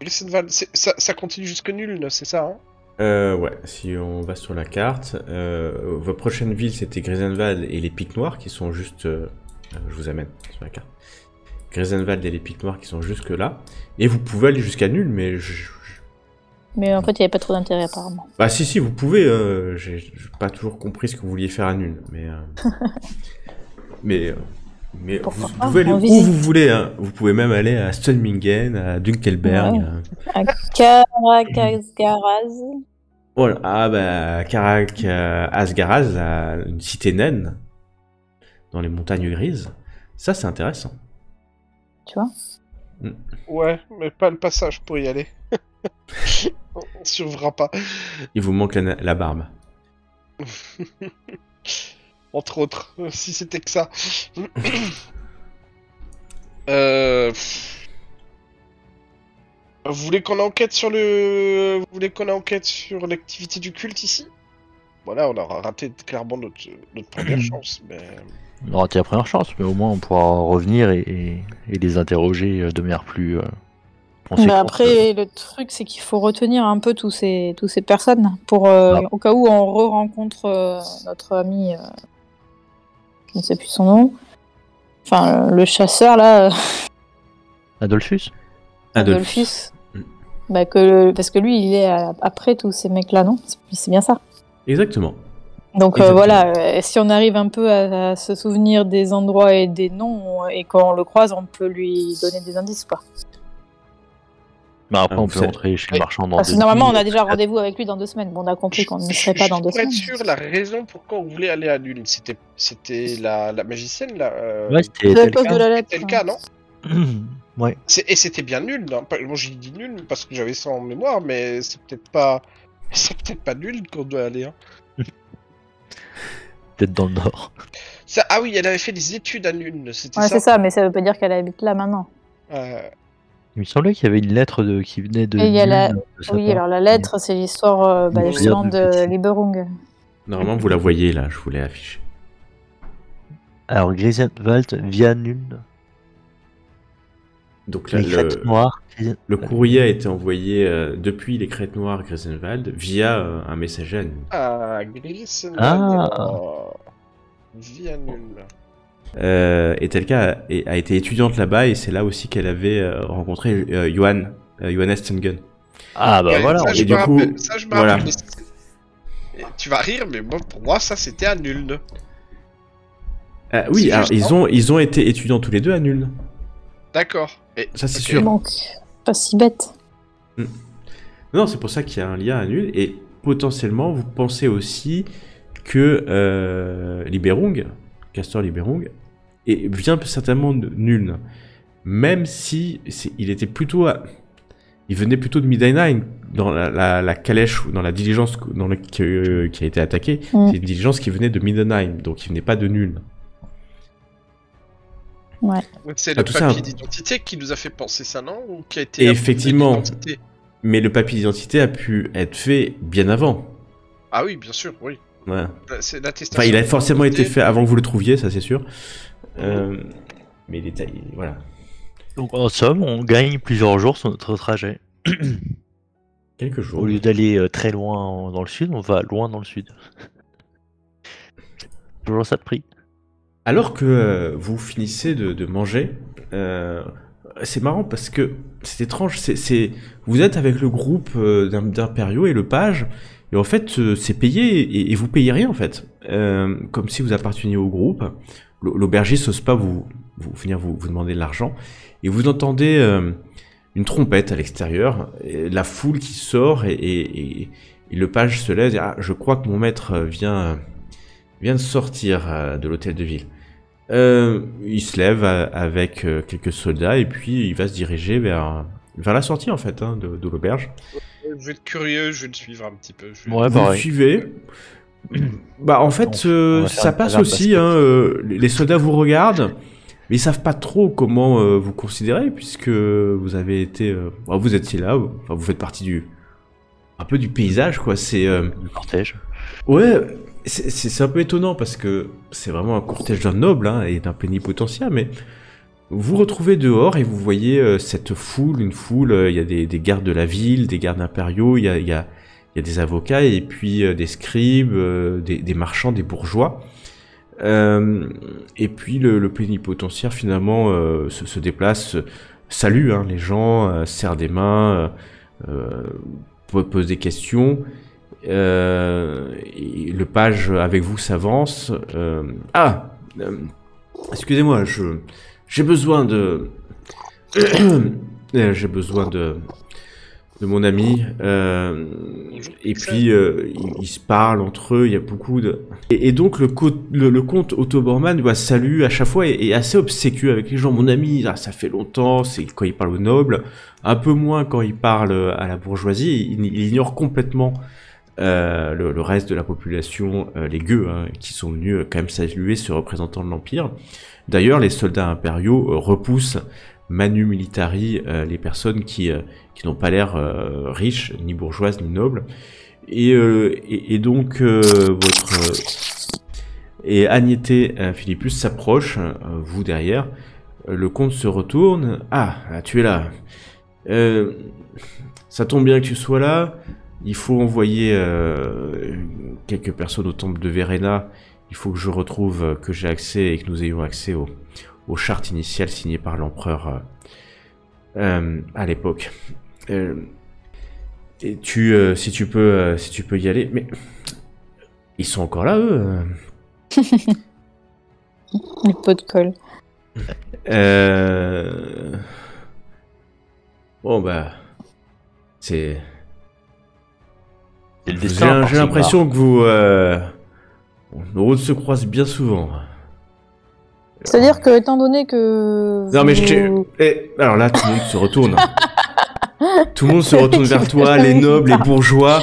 Grisenwald, ça continue jusque Nuln, c'est ça hein? Ouais, si on va sur la carte, votre prochaine ville c'était Grisenwald et les Pics Noirs qui sont juste... je vous amène sur la carte. Grisenwald et les Pics Noirs qui sont jusque là. Et vous pouvez aller jusqu'à Nul, mais... Mais en fait, il n'y avait pas trop d'intérêt, apparemment. Bah si, vous pouvez. J'ai pas toujours compris ce que vous vouliez faire à Nul, mais... mais Pourquoi vous pas, pouvez aller on où visite. vous voulez. Hein. Vous pouvez même aller à Stunmingen, à Dunkelberg. Ouais. À Karakasgaraz. Voilà, ah bah, Karak Asgaraz, une cité naine, dans les montagnes grises. Ça, c'est intéressant. Tu vois? Ouais, mais pas le passage pour y aller. On survivra pas. Il vous manque la barbe. Entre autres, si c'était que ça. Vous voulez qu'on enquête sur l'activité du culte ici? Voilà, on aura raté clairement notre première chance, mais... On aura raté la première chance, mais au moins on pourra revenir et les interroger de manière plus conséquente. Mais après, le truc, c'est qu'il faut retenir un peu tous ces personnes pour au cas où on re-rencontre notre ami, je ne sais plus son nom, enfin le chasseur là. Adolphus? Adolphus. Mm. Bah, parce que lui, il est après tous ces mecs-là, non? C'est bien ça. Exactement. Donc Exactement. voilà, si on arrive un peu à se souvenir des endroits et des noms, et quand on le croise, on peut lui donner des indices, quoi. Bah après, Ah, on vous peut savez- entrer chez le marchand dans Parce que 2 normalement, on nuits. a déjà rendez-vous avec lui dans 2 semaines. Bon, on a compris qu'on n'y serait pas dans 2 Pour être semaines. sûr, la raison pourquoi on voulait aller à Lune, c'était la magicienne, là. Ouais, C'est c'était à cause de la lettre. C'était le cas, non? Ouais. Et c'était bien nul. Non, moi, j'ai dit nul parce que j'avais ça en mémoire, mais c'est peut-être pas nul qu'on doit aller. Hein. Peut-être dans le nord. Ah oui, elle avait fait des études à Lune, c'était Ouais, ça. c'est ça, mais ça veut pas dire qu'elle habite là maintenant. Il me semblait qu'il y avait une lettre qui venait de. Et il y a la- Nîmes, de sa Oui, part. alors la lettre, c'est l'histoire Une justement période de de petit. Liberung. Normalement, vous la voyez là, je vous l'ai affiché. Alors, Grisenwald via Nuln. Donc là, Les crêtes noires. le courrier a été envoyé depuis les crêtes noires Grisenwald via un messager à Nîmes. Ah, Gris. Via nul. Et Telka a été étudiante là-bas et c'est là aussi qu'elle avait rencontré Johannes Stengen. Ah bah Ouais, voilà. ça, Et je du me coup, rappelle, ça, je me voilà. rappelle, mais tu vas rire, mais moi, pour moi, ça, c'était à nul. Oui, C'est alors juste, ils ont été étudiants tous les deux à Nuln. D'accord. Et Ça, c'est ok. sûr. Donc, pas si bête. Non, c'est pour ça qu'il y a un lien à Nuln. Et potentiellement, vous pensez aussi que Liberung, Castor Liberung, vient certainement de Nuln. Même si il était plutôt il venait plutôt de Middenheim, dans la calèche ou dans la diligence qui a été attaquée. Mm. C'est une diligence qui venait de Middenheim, donc il venait pas de Nuln. Ouais. C'est Ah, le tout ça, papier hein. d'identité qui nous a fait penser ça, non? Ou qui a été Et approuvé effectivement. d'identité. Mais le papier d'identité a pu être fait bien avant. Ah oui, bien sûr, oui. Ouais. C'est l'attestation. Enfin, il a forcément été d'identité. fait avant que vous le trouviez, ça c'est sûr. Mais voilà. Donc en somme, on gagne plusieurs jours sur notre trajet. Quelques jours. Au lieu d'aller très loin dans le sud, on va loin dans le sud. Toujours ça de prix. Alors que vous finissez de manger, c'est marrant parce que c'est étrange. Vous êtes avec le groupe d'impériaux et le page, et en fait, c'est payé et vous payez rien en fait. Comme si vous apparteniez au groupe. L'aubergiste n'ose pas venir vous demander de l'argent. Et vous entendez une trompette à l'extérieur, la foule qui sort et le page se lève et dit, ah, je crois que mon maître vient de sortir de l'hôtel de ville. Il se lève avec quelques soldats et puis il va se diriger vers la sortie en fait de l'auberge. Je vais être curieux, je vais le suivre un petit peu. Ouais, Vous le pareil. suivez. Bah en fait On va faire ça une passe taverne aussi. basket. Les soldats vous regardent. Mais ils savent pas trop comment vous considérer puisque vous avez été, vous étiez là, vous faites partie un peu du paysage quoi. C'est Le cortège. ouais, c'est un peu étonnant parce que c'est vraiment un cortège d'un noble et d'un plénipotentiaire, mais vous vous retrouvez dehors et vous voyez cette foule, il y a des gardes de la ville, des gardes impériaux, il y a des avocats et puis des scribes, des marchands, des bourgeois. Et puis le plénipotentiaire finalement se déplace, salue les gens, serre des mains, pose des questions. Et le page avec vous s'avance. Excusez-moi, j'ai besoin de j'ai besoin de mon ami. Et puis ils se parlent entre eux. Il y a beaucoup de et donc le comte Otto Bormann salue à chaque fois et est assez obséquieux avec les gens. Mon ami, ça fait longtemps. C'est quand il parle aux nobles, un peu moins quand il parle à la bourgeoisie. Il ignore complètement le reste de la population, les gueux, qui sont venus quand même saluer ce représentant de l'Empire. D'ailleurs, les soldats impériaux repoussent manu militari les personnes qui n'ont pas l'air riches, ni bourgeoises, ni nobles. Et donc, et Agnete Philippus s'approche, vous derrière. Le comte se retourne. Ah, tu es là. Ça tombe bien que tu sois là. Il faut envoyer quelques personnes au temple de Verena. Il faut que je retrouve, que j'ai accès et que nous ayons accès aux chartes initiales signées par l'empereur à l'époque. Et si tu peux y aller, mais ils sont encore là, eux. Les pots de colle. Bon bah, c'est. C'est le destin. J'ai l'impression que nos routes se croisent bien souvent. C'est-à-dire que, étant donné que. Non mais alors là, tout le monde se retourne. Tout le monde se retourne vers toi, les nobles, les bourgeois.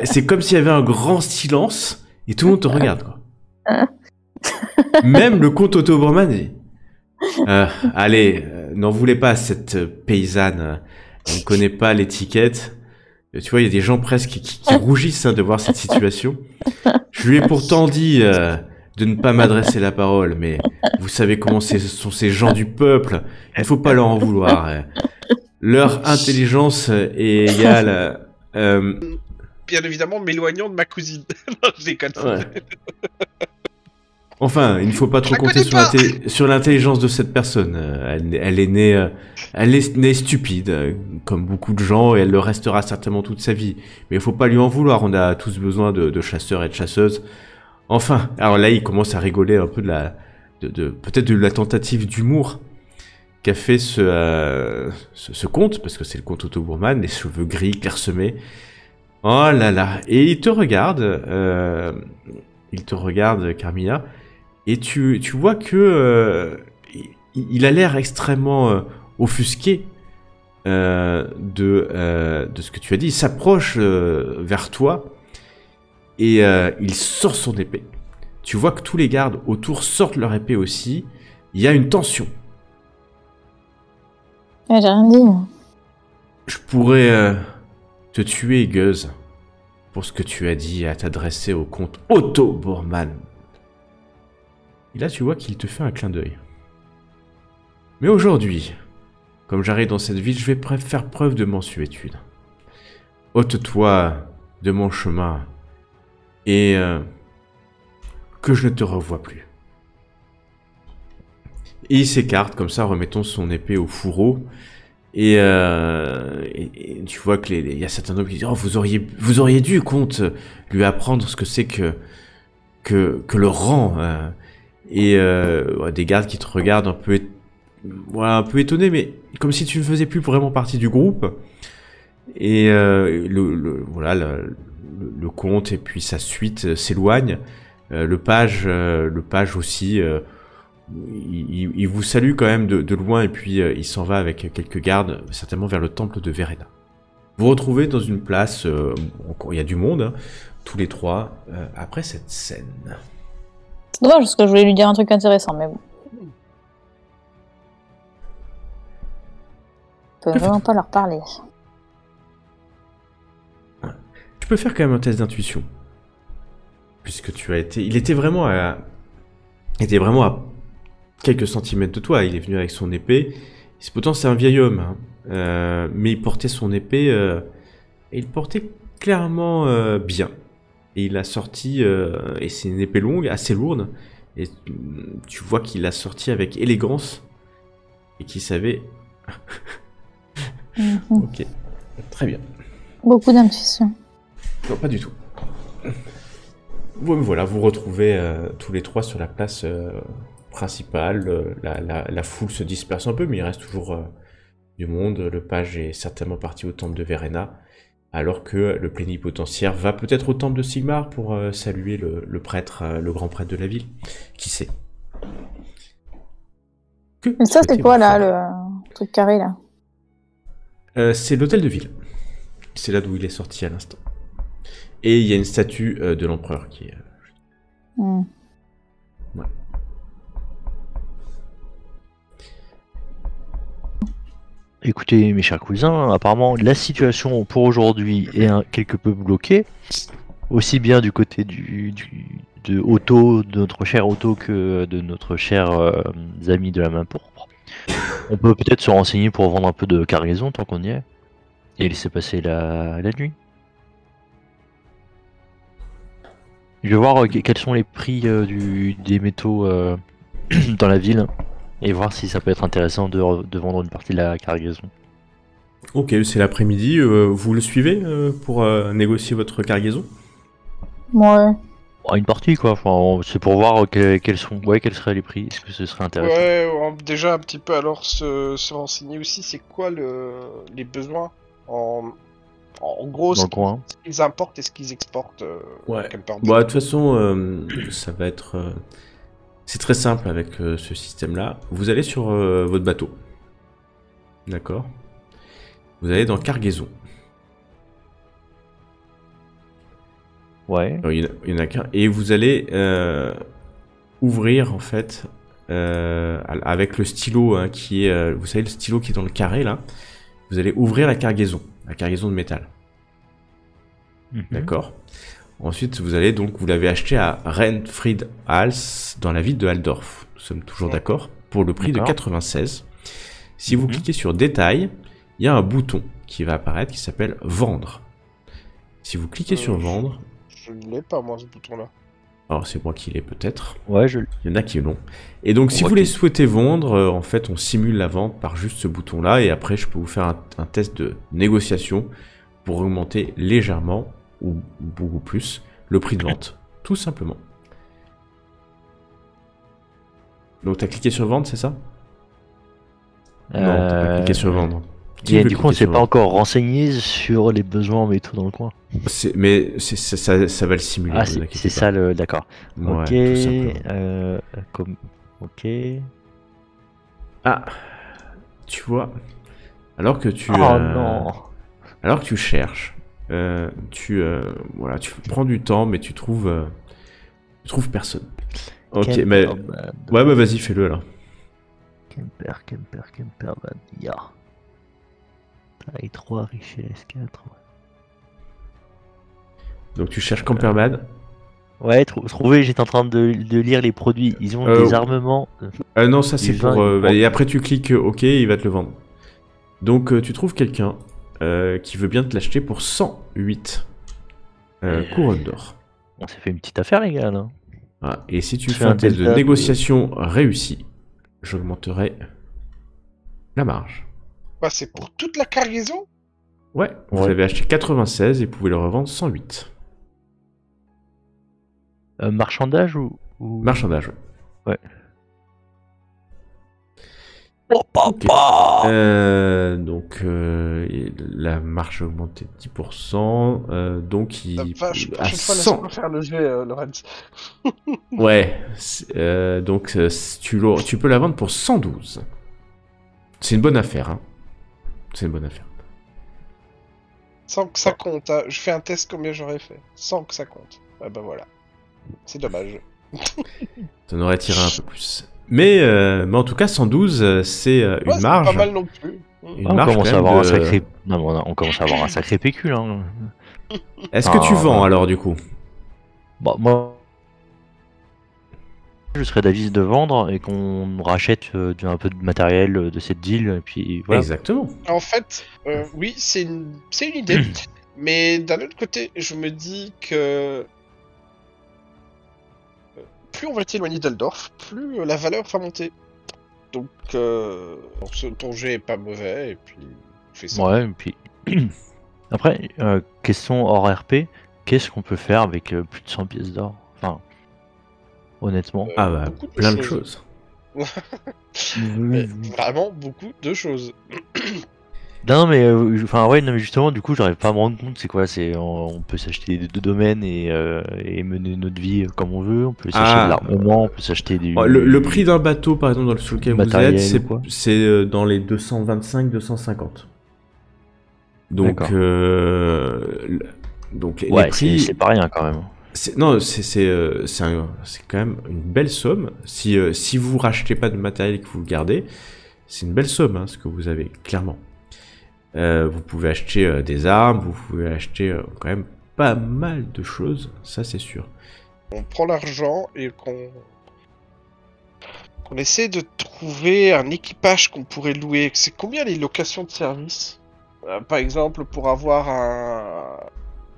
C'est comme s'il y avait un grand silence et tout le monde te regarde, quoi. Même le comte Otto Bormann dit allez, n'en voulez pas à cette paysanne, elle ne connaît pas l'étiquette. Tu vois, il y a des gens presque qui rougissent de voir cette situation. Je lui ai pourtant dit de ne pas m'adresser la parole, mais vous savez comment sont ces gens du peuple, il ne faut pas leur en vouloir. Leur intelligence est égale... Bien évidemment, m'éloignant de ma cousine. Non, je déconne. Ouais. Enfin, il ne faut pas trop compter sur l'intelligence de cette personne. Elle est née stupide, comme beaucoup de gens, et elle le restera certainement toute sa vie. Mais il ne faut pas lui en vouloir, on a tous besoin de chasseurs et de chasseuses. Enfin, alors là, il commence à rigoler un peu peut-être de la tentative d'humour qu'a fait ce comte, parce que c'est le comte Otto Bormann, les cheveux gris, clairsemés. Oh là là, et il te regarde, Carmilla, et tu vois que il a l'air extrêmement offusqué de ce que tu as dit. Il s'approche vers toi et il sort son épée. Tu vois que tous les gardes autour sortent leur épée aussi. Il y a une tension. J'ai rien dit. Je pourrais te tuer, Gueuse, pour ce que tu as dit à t'adresser au comte Otto Bormann. Et là, tu vois qu'il te fait un clin d'œil. Mais aujourd'hui, comme j'arrive dans cette ville, je vais faire preuve de mansuétude. Ôte-toi de mon chemin et que je ne te revoie plus. Et il s'écarte comme ça, remettant son épée au fourreau. Et tu vois que il y a certains nobles qui disent « Oh, vous auriez dû, comte, lui apprendre ce que c'est que le rang. » Et des gardes qui te regardent un peu étonnés, mais comme si tu ne faisais plus vraiment partie du groupe. Et le comte et puis sa suite s'éloignent. Le page aussi, il vous salue quand même de loin et puis il s'en va avec quelques gardes, certainement vers le temple de Verena. Vous vous retrouvez dans une place, il y a du monde, hein, tous les trois, après cette scène. C'est dommage parce que je voulais lui dire un truc intéressant, mais bon. Je peux vraiment pas leur parler. Tu peux faire quand même un test d'intuition. Puisque il était vraiment à quelques centimètres de toi. Il est venu avec son épée. Pourtant, c'est un vieil homme, hein. Mais il portait son épée et il portait clairement bien. Et il l'a sorti, et c'est une épée longue, assez lourde. Et tu vois qu'il l'a sorti avec élégance et qu'il savait. Ok, très bien. Beaucoup d'intuition. Non, pas du tout. Voilà, vous retrouvez tous les trois sur la place principale. La foule se disperse un peu, mais il reste toujours du monde. Le page est certainement parti au temple de Verena, alors que le plénipotentiaire va peut-être au temple de Sigmar pour saluer le prêtre, le grand prêtre de la ville. Qui sait? Mais ça, c'est quoi là, le truc carré là? C'est l'hôtel de ville. C'est là d'où il est sorti à l'instant. Et il y a une statue de l'empereur qui est... Ouais. Écoutez, mes chers cousins, apparemment la situation pour aujourd'hui est quelque peu bloquée, aussi bien du côté de Otto, de notre cher Otto, que de notre cher ami de la main pourpre. On peut peut-être se renseigner pour vendre un peu de cargaison tant qu'on y est, et laisser passer la nuit. Je vais voir quels sont les prix des métaux dans la ville, et voir si ça peut être intéressant de vendre une partie de la cargaison. Ok, c'est l'après-midi. Vous le suivez pour négocier votre cargaison? Ouais. Une partie quoi, enfin, c'est pour voir quels seraient les prix, est-ce que ce serait intéressant. Ouais, déjà un petit peu alors se renseigner aussi, c'est quoi les besoins en gros, Dans le coin. ce qu'ils importent et ce qu'ils exportent. Ouais. Camperbat. Bon, de toute façon, ça va être... c'est très simple avec ce système-là. Vous allez sur votre bateau. D'accord. Vous allez dans cargaison. Ouais. Il y en a qu'un. Et vous allez ouvrir, en fait, avec le stylo hein, qui est... vous savez, le stylo qui est dans le carré, là. Vous allez ouvrir la cargaison de métal. D'accord. Ensuite, vous allez donc, vous l'avez acheté à Renfried Hals, dans la ville de Haldorf. Nous sommes toujours d'accord. Pour le prix de 96. Si vous cliquez sur Détail, il y a un bouton qui va apparaître qui s'appelle Vendre. Si vous cliquez sur Vendre... Je ne l'ai pas, moi, ce bouton-là. Alors, c'est moi qui l'ai peut-être. Ouais, Il y en a qui l'ont. Et donc, si vous les souhaitez vendre, en fait, on simule la vente par juste ce bouton-là. Et après, je peux vous faire un test de négociation pour augmenter légèrement, ou beaucoup plus, le prix de vente. Tout simplement. Donc, tu as cliqué sur vendre, c'est ça? Non, t'as pas cliqué sur vendre. Et du coup, on s'est pas encore renseigné sur les besoins en métaux dans le coin. Mais ça va le simuler. Ah, c'est ça le. D'accord. Ouais, ok. Ok. Ah, tu vois. Alors que tu. Non. Alors que tu cherches, tu prends du temps, mais tu trouves personne. Ok, mais ouais, bah vas-y, fais-le alors. Camperbat, ya. Taille 3, richesse 4. Donc tu cherches Camperbad. Ouais, trouver, j'étais en train de lire les produits. Ils ont des armements. Non, ça c'est pour. Et après tu cliques OK, il va te le vendre. Donc tu trouves quelqu'un qui veut bien te l'acheter pour 108 couronnes d'or. On s'est fait une petite affaire, les gars, là. Voilà. Et si tu fais un test de négociation réussi, j'augmenterai la marge. Bah, c'est pour toute la cargaison? Ouais, vous avez acheté 96 et vous pouvez le revendre 108. Marchandage ou... Marchandage, ouais. Oh papa donc la marge a augmenté de 10%, donc il à 100. Laisse-moi faire le jet, Lorenz. Ouais, donc tu peux la vendre pour 112. C'est une bonne affaire, hein. C'est une bonne affaire. Sans que ça compte, hein. Je fais un test combien j'aurais fait. Sans que ça compte. Ah bah voilà. C'est dommage. T'en aurais tiré un peu plus. Mais en tout cas, 112, c'est une marge. C'est pas mal non plus. On commence à avoir un sacré... on commence à avoir un sacré pécule. Hein. Est-ce que tu vends alors du coup? Bah, moi, je serais d'avis de vendre et qu'on rachète un peu de matériel de cette deal. Et puis, voilà. Exactement. En fait, oui, c'est une idée. Mais d'un autre côté, je me dis que plus on va être éloigné d'Haldorf, plus la valeur va monter. Donc, ton jet est pas mauvais, et puis on fait ça. Ouais, et puis... Après, question hors RP, qu'est-ce qu'on peut faire avec plus de 100 pièces d'or? Enfin, honnêtement. Ah bah, plein de choses. Vraiment beaucoup de choses. Non mais mais justement du coup j'arrive pas à me rendre compte c'est quoi, on peut s'acheter des domaines et mener notre vie comme on veut, on peut s'acheter de l'armement, on peut s'acheter du... Le prix d'un bateau par exemple sur lequel vous êtes, c'est dans les 225-250. Donc les prix... c'est pas rien quand même. Non, c'est quand même une belle somme. Si vous rachetez pas de matériel et que vous le gardez, c'est une belle somme hein, ce que vous avez, clairement. Vous pouvez acheter des armes, vous pouvez acheter quand même pas mal de choses, ça c'est sûr. On prend l'argent et qu'on essaie de trouver un équipage qu'on pourrait louer. C'est combien les locations de service? Par exemple, pour avoir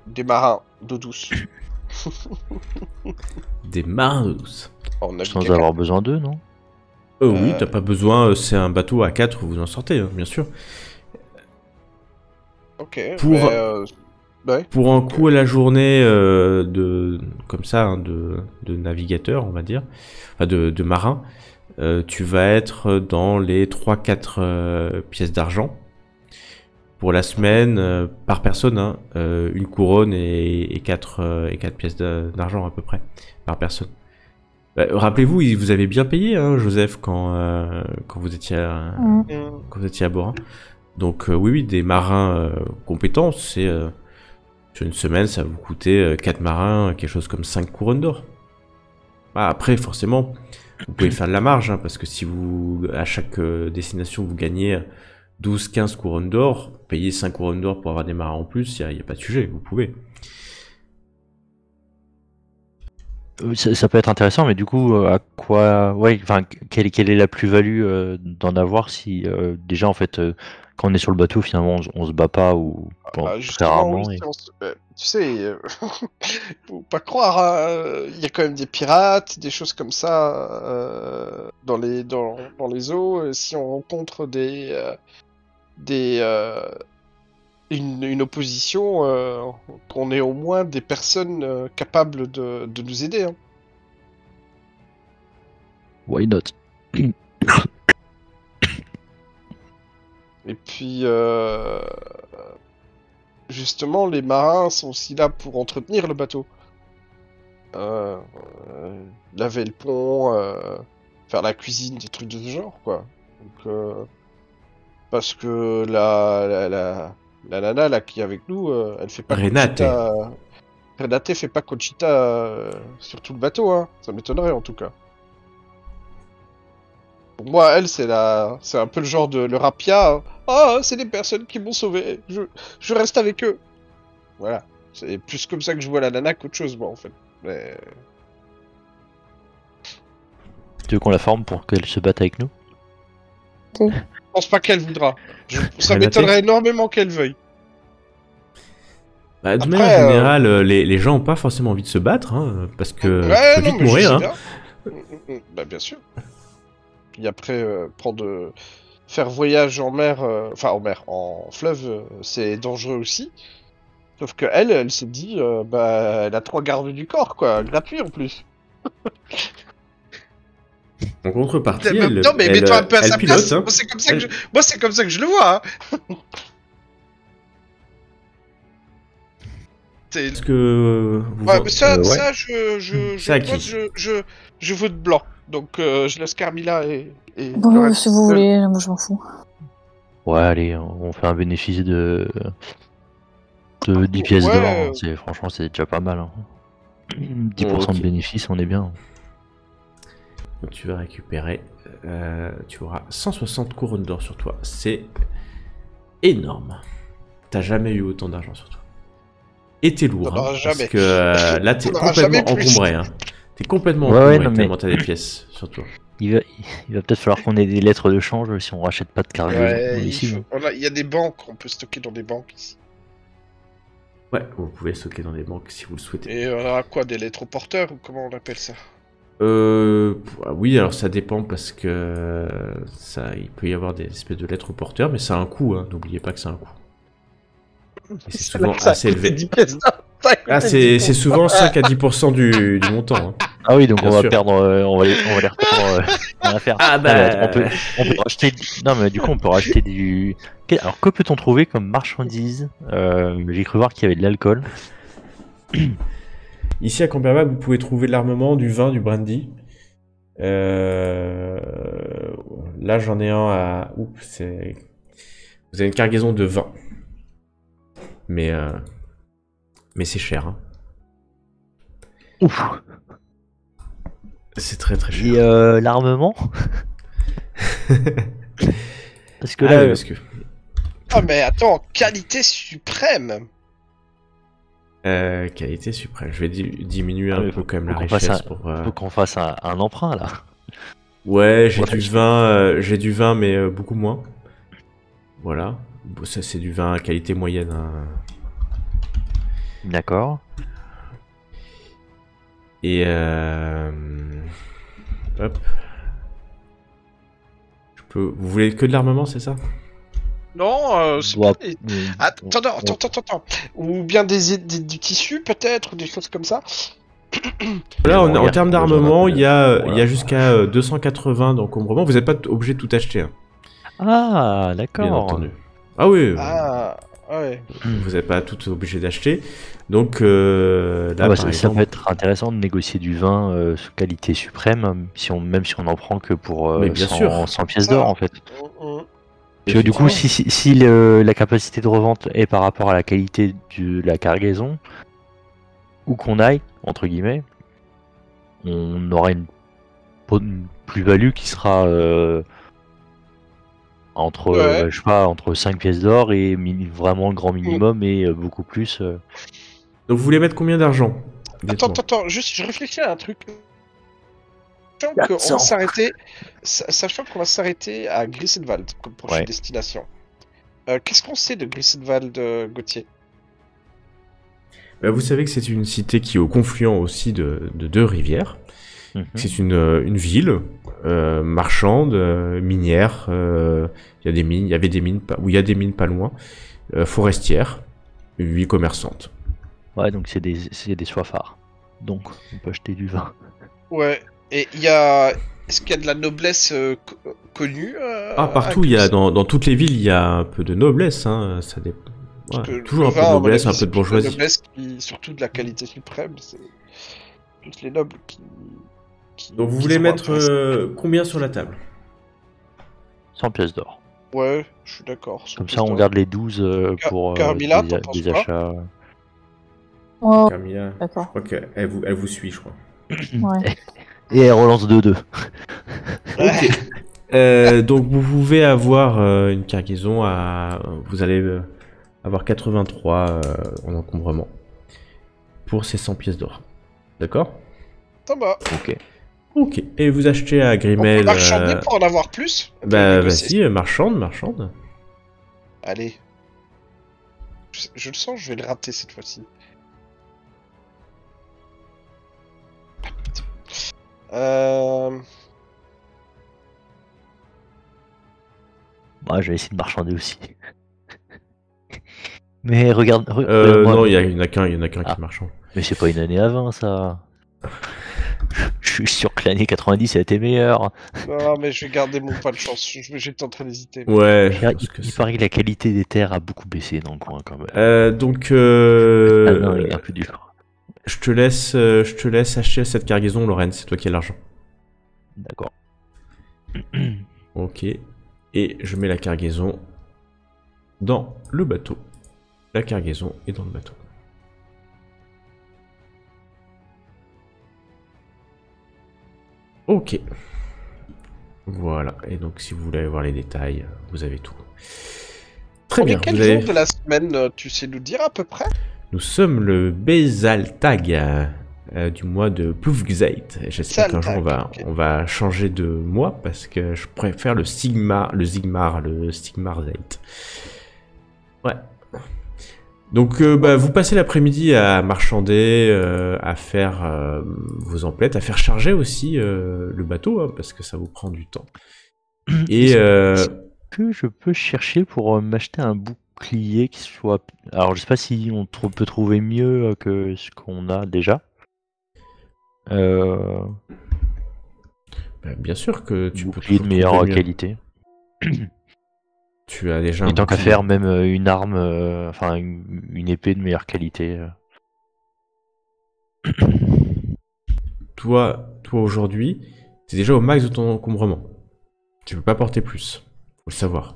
des marins d'eau douce. Des marins d'eau douce. Sans avoir besoin d'eux, non? Oui, t'as pas besoin, c'est un bateau à 4, vous en sortez, hein, bien sûr. Ok, Pour- mais, ouais. Pour un coup à la journée comme ça, hein, de navigateur, on va dire, enfin de marin, tu vas être dans les 3-4 pièces d'argent. Pour la semaine, par personne, hein, une couronne et 4 pièces d'argent à peu près, par personne. Rappelez-vous, vous avez bien payé, hein, Joseph, quand vous étiez quand vous étiez à bord. Hein. Donc oui, des marins compétents, c'est... sur une semaine, ça va vous coûter 4 marins, quelque chose comme 5 couronnes d'or. Bah, après, forcément, vous pouvez faire de la marge, hein, parce que si vous, à chaque destination, vous gagnez 12-15 couronnes d'or, payer 5 couronnes d'or pour avoir des marins en plus, il n'y a pas de sujet, vous pouvez. Ça peut être intéressant, mais du coup, à quoi, ouais, enfin, quelle est la plus-value d'en avoir si déjà en fait, quand on est sur le bateau, finalement, on se bat pas ou bon, très Justement, oui, rarement. si on tu sais, faut pas croire, hein, il y a quand même des pirates, des choses comme ça dans les eaux. Si on rencontre une opposition, qu'on ait au moins des personnes capables de nous aider. Hein. Why not? Et puis, justement, les marins sont aussi là pour entretenir le bateau. Laver le pont, faire la cuisine, des trucs de ce genre, quoi. Donc, parce que la nana là qui est avec nous, elle fait pas Renate. Conchita. Renate fait pas Conchita sur tout le bateau, hein. Ça m'étonnerait en tout cas. Pour moi, elle, c'est un peu le genre de le rapia. Hein. Ah, c'est des personnes qui m'ont sauvé. Je reste avec eux. Voilà. C'est plus comme ça que je vois la nana qu'autre chose, moi, en fait. Mais... Tu veux qu'on la forme pour qu'elle se batte avec nous? Je pense pas qu'elle voudra. Ça Renate m'étonnerait énormément qu'elle veuille. Bah, de Après, manière générale, les gens ont pas forcément envie de se battre, hein, parce que Ouais, tu peux non, vite mais mourir. je Hein. sais bien. Bah, bien sûr. Puis après, faire voyage en mer, en fleuve, c'est dangereux aussi. Sauf que elle s'est dit, bah, elle a 3 gardes du corps, quoi, gratuit en plus. En contrepartie, Non, mais mets-toi un peu à elle sa pilote. place. Hein. Moi, c'est comme ça que je le vois. Hein. Est-ce que Ouais, mais ça, ouais. je vote blanc. Donc, je laisse Carmilla et Bon, le reste si vous seul. voulez, moi je m'en fous. Ouais, allez, on fait un bénéfice de 10 pièces d'or. Hein. Franchement, c'est déjà pas mal. Hein. 10% de Ok. bénéfice, on est bien. Donc, tu vas récupérer, tu auras 160 couronnes d'or sur toi. C'est énorme. T'as jamais eu autant d'argent sur toi. Et t'es lourd, T'en auras parce jamais. que là t'es T'en auras complètement jamais plus. encombré. Hein. T'es complètement Ouais, encombré non, mais- tellement t'as des pièces sur toi. Il va peut-être falloir qu'on ait des lettres de change si on rachète pas de cargaison Ouais, ici. Hein. il y a des banques, on peut stocker dans des banques ici. Ouais, vous pouvez stocker dans des banques si vous le souhaitez. Et on aura quoi, des lettres porteurs ou comment on appelle ça? Oui, alors ça dépend parce que il peut y avoir des espèces de lettres porteurs, mais ça a un coût, hein. N'oubliez pas que ça a un coût. Et c'est souvent assez élevé. 10 pièces d'or. Ah, c'est souvent 5 à 10% du montant. Hein. Ah oui, donc Bien on va sûr. perdre, on va les reperdre dans l'affaire. Ah bah, mais attends, on peut racheter. Non, mais du coup, on peut racheter du. Alors, que peut-on trouver comme marchandise? J'ai cru voir qu'il y avait de l'alcool. Ici à Camberba, vous pouvez trouver de l'armement, du vin, du brandy. Là, j'en ai un à. Oups, c'est. Vous avez une cargaison de vin. Mais c'est cher. Hein. Ouf. C'est très très cher. Et l'armement? Parce que Ah, là, oui, parce que. Ah, mais attends, qualité suprême! Qualité suprême. Je vais diminuer Ah, un mais peu quand même la faut qu'on fasse richesse un- pour. faut qu'on fasse un emprunt là. Ouais, j'ai Ouais, du vin, mais beaucoup moins. Voilà. Bon, ça c'est du vin à qualité moyenne. Hein. D'accord. Et hop. Vous voulez que de l'armement, c'est ça? Non, c'est Ouais, pas des- Attends. Ou bien du tissu, peut-être, ou des choses comme ça. Là, en Regarde, termes déjà, d'armement, il y a voilà. jusqu'à 280 d'encombrement. Vous n'êtes pas obligé de tout acheter, hein, Ah, bien d'accord. entendu. Ah oui, Ah, ouais. vous n'êtes pas tout obligé d'acheter. Donc là, Ah bah, par ça exemple, peut être intéressant de négocier du vin qualité suprême, même si on n'en prend que pour Mais bien sûr. 100 pièces Ça. d'or en fait. Mm. Parce que du coup, Effectivement. si la capacité de revente est par rapport à la qualité de la cargaison, où qu'on aille, entre guillemets, on aura une plus-value qui sera entre, Ouais. je sais pas, entre 5 pièces d'or et vraiment le grand minimum et beaucoup plus. Donc vous voulez mettre combien d'argent? Dites-moi. Attends, juste, je réfléchis à un truc. Sachant qu'on 400. va s'arrêter, sachant qu'on va s'arrêter à Grissenwald comme prochaine Ouais. destination. Qu'est-ce qu'on sait de Grissenwald, Gauthier? Bah, vous savez que c'est une cité qui est au confluent aussi de deux rivières. Mhm. C'est une ville marchande, minière. Il y a des mines, il y avait des mines, où il y a des mines pas loin, forestière, une ville commerçante. Ouais, donc c'est des soifards. Donc, on peut acheter du vin. Ouais. Et il y a. Est-ce qu'il y a de la noblesse connue Ah, partout, il y a dans toutes les villes, il y a un peu de noblesse, hein. Ça dépend. Parce Ouais, que toujours le un peu vin, de à mon noblesse, avis, un peu c'est de plus la bourgeoisie. noblesse surtout de la qualité suprême, c'est tous les nobles qui Donc vous qui voulez sont mettre intéressés. combien sur la table? 100 pièces d'or. Ouais, je suis d'accord. Comme ça, on garde les 12 pour Carmilla, t'en penses des quoi? achats. Oh, Camilla, je d'accord. crois qu'elle vous suit, je crois. Ouais. Et elle relance 2-2. Ok. Donc vous pouvez avoir une cargaison à... Vous allez avoir 83 en encombrement pour ces 100 pièces d'or. D'accord? Ça va. Ok. Ok. Et vous achetez à On peut Grimel... marchander pour en avoir plus? On peut Bah négocier. vas-y, marchande. Allez. Je le sens, je vais le rater cette fois-ci. Euh... Bah, je vais essayer de marchander aussi. Mais regarde-moi. Non, il y en a qu'un Ah. qui marchande. Mais c'est pas une année à 20, ça. Je suis sûr que l'année 90 a été meilleure. Non, mais je vais garder mon pas de chance. J'étais en train d'hésiter. Ouais, je Il, pense que il c'est... paraît que la qualité des terres a beaucoup baissé dans le coin quand même. Donc, Ah non, il est un peu dur. je te laisse acheter cette cargaison, Lorraine, c'est toi qui as l'argent. D'accord. Ok. Et je mets la cargaison dans le bateau. La cargaison est dans le bateau. Ok. Voilà. Et donc, si vous voulez avoir les détails, vous avez tout. Très On bien. est quel Vous avez... jour de la semaine, tu sais nous dire à peu près? Nous sommes le Bezaltag du mois de Ploufgzeit. J'espère qu'un jour Zaltag, ok. on va changer de mois parce que je préfère le Stigmarzeit. Ouais. Donc vous passez l'après-midi à marchander, à faire vos emplettes, à faire charger aussi le bateau hein, parce que ça vous prend du temps. Et Est-ce que je peux chercher pour m'acheter un bouclier qui soit... Alors, je sais pas si on peut trouver mieux que ce qu'on a déjà. bien sûr que tu peux Bouclier de toujours meilleure trouver mieux. qualité. Tu as déjà un Et tant qu'à bouclier. faire, même une arme, enfin une épée de meilleure qualité. Toi aujourd'hui, t'es déjà au max de ton encombrement. Tu peux pas porter plus. Faut le savoir.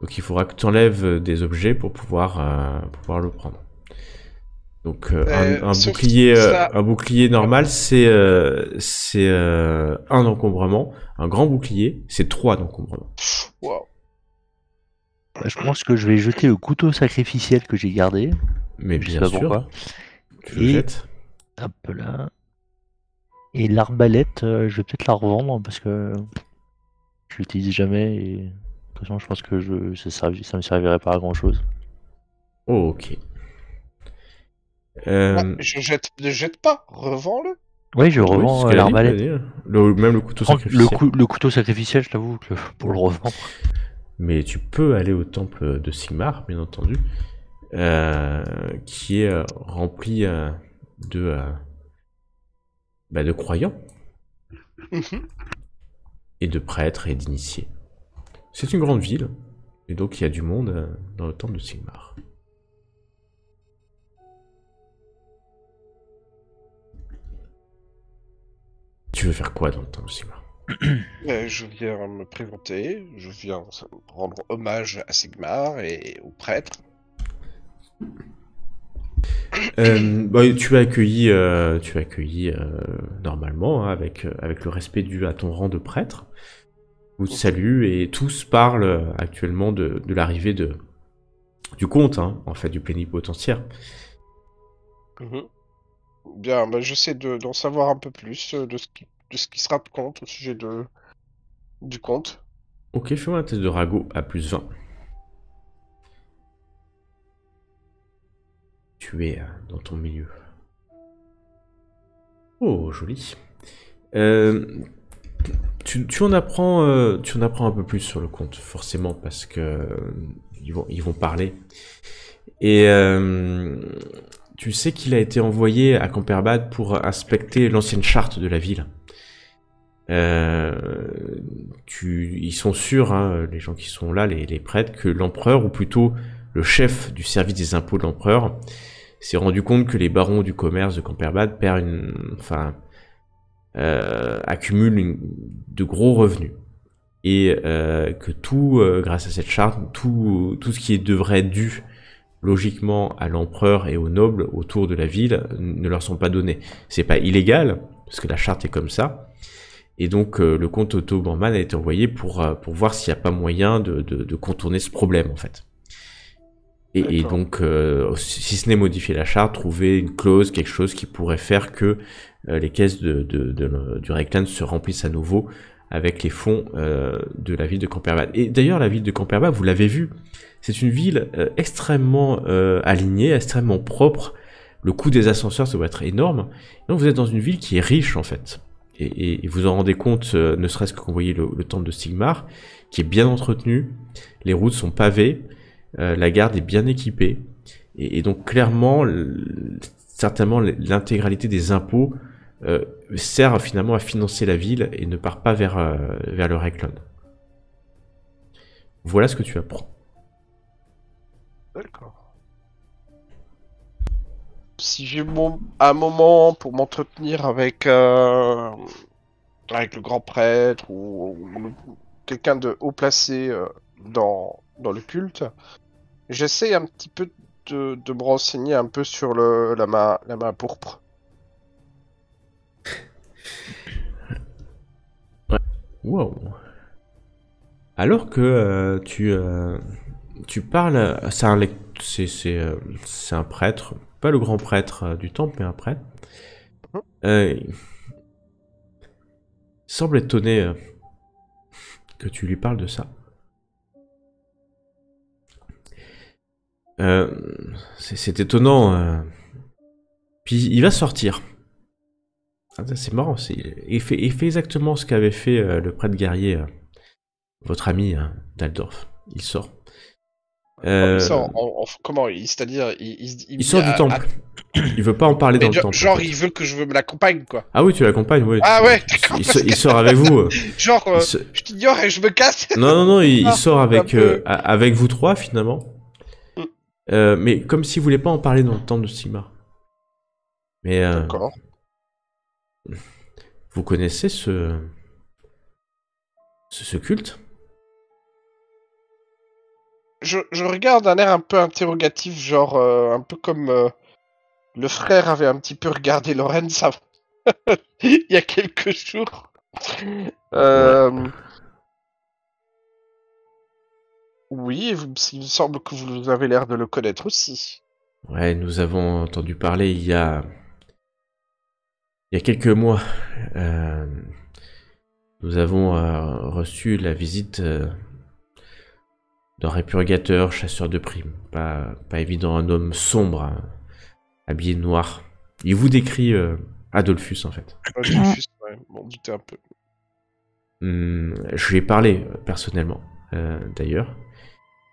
Donc il faudra que tu enlèves des objets pour pouvoir le prendre. Donc Sauf ça- un bouclier normal, c'est un encombrement. Un grand bouclier, c'est 3 d'encombrement. Wow. Bah, je pense que je vais jeter le couteau sacrificiel que j'ai gardé. Mais Je sais bien pas sûr, pourquoi. tu le Et- jettes. Hop là. Et l'arbalète, je vais peut-être la revendre parce que je l'utilise jamais et de toute façon je pense que ça me servirait pas à grand chose. Oh, ok. Ah, je jette pas, revends-le. Oui, je Oui, c'est revends ce qu'elle a dit, l'arbalète. elle a dit. Même le couteau sacrificiel. Le couteau sacrificiel, je t'avoue que pour le revendre. Mais tu peux aller au temple de Sigmar, bien entendu, qui est rempli de croyants Mhm. et de prêtres et d'initiés. C'est une grande ville, et donc il y a du monde dans le temple de Sigmar. Tu veux faire quoi dans le temple de Sigmar? Je viens me présenter, je viens rendre hommage à Sigmar et aux prêtres. Tu as accueilli normalement, hein, avec le respect dû à ton rang de prêtre. Vous te saluez et tous parlent actuellement de l'arrivée du comte, hein, en fait, du plénipotentiaire. Mhm. Bien, j'essaie d'en savoir un peu plus de ce qui se raconte au sujet du comte. Ok, fais-moi un test de ragot à plus 20. Tu es dans ton milieu. Oh, joli. Tu en apprends un peu plus sur le comte, forcément, parce que ils vont parler. Et tu sais qu'il a été envoyé à Camperbad pour inspecter l'ancienne charte de la ville. Ils sont sûrs, hein, les gens qui sont là, les prêtres, que l'empereur, ou plutôt le chef du service des impôts de l'empereur, s'est rendu compte que les barons du commerce de Camperbad accumulent de gros revenus. Et que tout, grâce à cette charte, tout ce qui devrait être dû logiquement à l'empereur et aux nobles autour de la ville ne leur sont pas donnés. C'est pas illégal, parce que la charte est comme ça. Et donc le comte Otto Bormann a été envoyé pour voir s'il n'y a pas moyen de contourner ce problème, en fait. Et donc, si ce n'est modifier la charte, trouver une clause, quelque chose qui pourrait faire que les caisses du Reikland se remplissent à nouveau avec les fonds de la ville de Camperbad. Et d'ailleurs, la ville de Camperbad, vous l'avez vu, c'est une ville extrêmement alignée, extrêmement propre. Le coût des ascenseurs, ça doit être énorme. Donc vous êtes dans une ville qui est riche, en fait. Et vous en rendez compte, ne serait-ce que quand vous voyez le temple de Sigmar, qui est bien entretenu, les routes sont pavées, la garde est bien équipée, et donc clairement, certainement l'intégralité des impôts sert finalement à financer la ville et ne part pas vers le Reikland. Voilà ce que tu apprends. D'accord. Si j'ai un moment pour m'entretenir avec le grand prêtre ou quelqu'un de haut placé dans le culte, j'essaie un petit peu de me renseigner un peu sur la main pourpre. Wow. Alors que tu parles, c'est un prêtre, pas le grand prêtre du temple, mais un prêtre. Il semble étonné que tu lui parles de ça. C'est étonnant. Puis il va sortir. C'est marrant. Il fait exactement ce qu'avait fait le prêtre guerrier, votre ami Daldorf. Il sort. Il sort comment? C'est-à-dire, il sort du temple. Il veut pas en parler dans le temple. Genre, il veut que je l'accompagne, quoi. Ah oui, tu l'accompagnes, oui. Ah ouais, d'accord. Il sort avec vous. Genre, je t'ignore et je me casse. Non, il sort avec vous trois, finalement. Mais comme s'il voulait pas en parler dans le temple de Sigmar. Mais d'accord. Vous connaissez ce culte? Je regarde d'un air un peu interrogatif, genre un peu comme le frère avait un petit peu regardé Lorenz il y a quelques jours. Oui, il me semble que vous avez l'air de le connaître aussi. Ouais, nous avons entendu parler il y a quelques mois. Nous avons reçu la visite d'un répurgateur, chasseur de primes. Pas évident, un homme sombre, habillé de noir. Il vous décrit Adolphus, en fait. Ouais, m'en doutais un peu. Je lui ai parlé personnellement, d'ailleurs.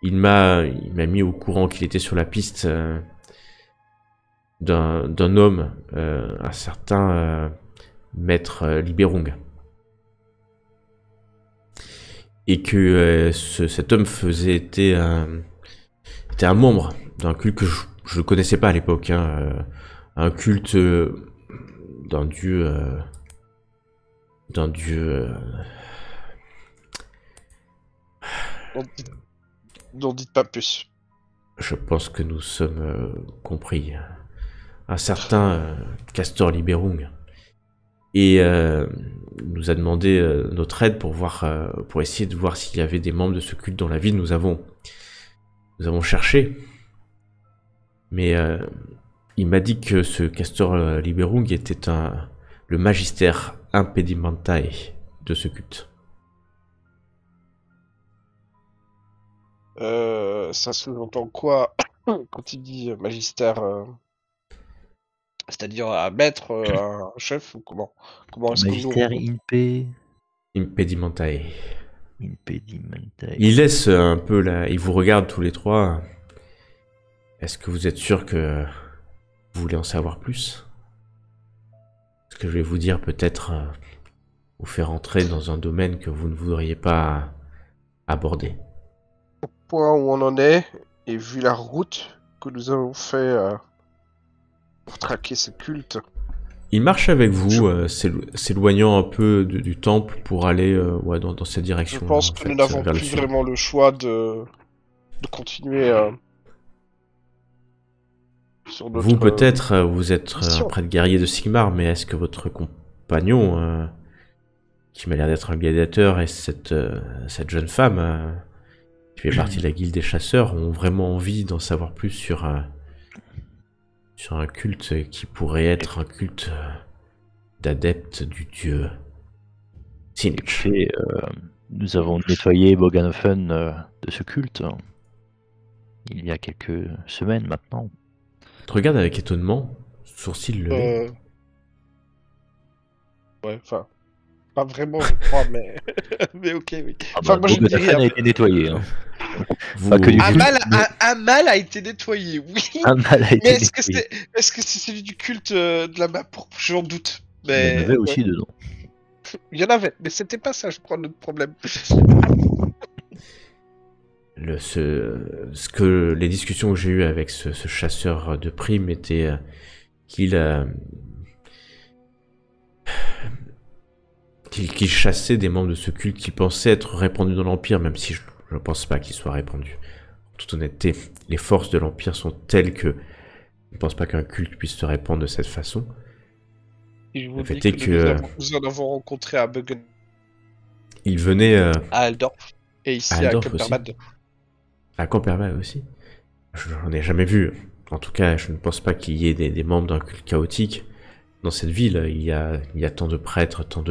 Il m'a mis au courant qu'il était sur la piste d'un homme, un certain maître Libérung. Et que cet homme était un membre d'un culte que je ne connaissais pas à l'époque, hein, un culte d'un dieu N'en dites pas plus. je pense que nous sommes compris, un certain Castor Libérung, et nous a demandé notre aide pour essayer de voir s'il y avait des membres de ce culte dans la ville. Nous avons cherché, mais il m'a dit que ce Castor Libérung était le magistère impedimentae de ce culte. Ça sous-entend quoi quand il dit magistère c'est-à-dire un maître, un chef ou comment est-ce Magistère que nous... Impedimentae. Impedimentae. Il laisse un peu là, il vous regarde tous les trois. Est-ce que vous êtes sûr que vous voulez en savoir plus? Ce que je vais vous dire peut-être vous faire entrer dans un domaine que vous ne voudriez pas aborder. Point où on en est, et vu la route que nous avons fait pour traquer ce culte. Il marche avec vous, s'éloignant un peu du temple pour aller dans cette direction. Je pense que nous n'avons plus vraiment le choix de continuer sur notre... Vous peut-être, vous êtes mission. un prêtre guerrier de Sigmar, mais est-ce que votre compagnon, qui m'a l'air d'être un gladiateur, et cette jeune femme qui fait partie de la guilde des chasseurs, ont vraiment envie d'en savoir plus sur un culte qui pourrait être un culte d'adeptes du dieu Tzeentch. Et nous avons nettoyé Boganofen de ce culte il y a quelques semaines maintenant. Tu te regardes avec étonnement, sourcils levés. Ouais, enfin... Pas vraiment, je crois, mais... mais ok, oui. Enfin, moi, Boganofen a été nettoyé. Hein. Un mal a été nettoyé, oui. Un mal a été mais nettoyé. est-ce que c'est celui du culte de la map? J'en doute. Il Mais... y en avait aussi dedans. Il y en avait, mais c'était pas ça, je crois, notre problème. Les discussions que j'ai eues avec ce chasseur de primes étaient qu'il chassait des membres de ce culte qui pensaient être répandus dans l'Empire, même si je ne pense pas qu'ils soient répandus. En toute honnêteté, les forces de l'Empire sont telles que je ne pense pas qu'un culte puisse se répandre de cette façon. Et je vous Le fait dis est que nous en avons rencontré à Buggen, il venait à Aldorf, et ici à Aldorf Campermad. à Campermad aussi. J'en ai jamais vu. En tout cas, je ne pense pas qu'il y ait des membres d'un culte chaotique dans cette ville. Il y a tant de prêtres, tant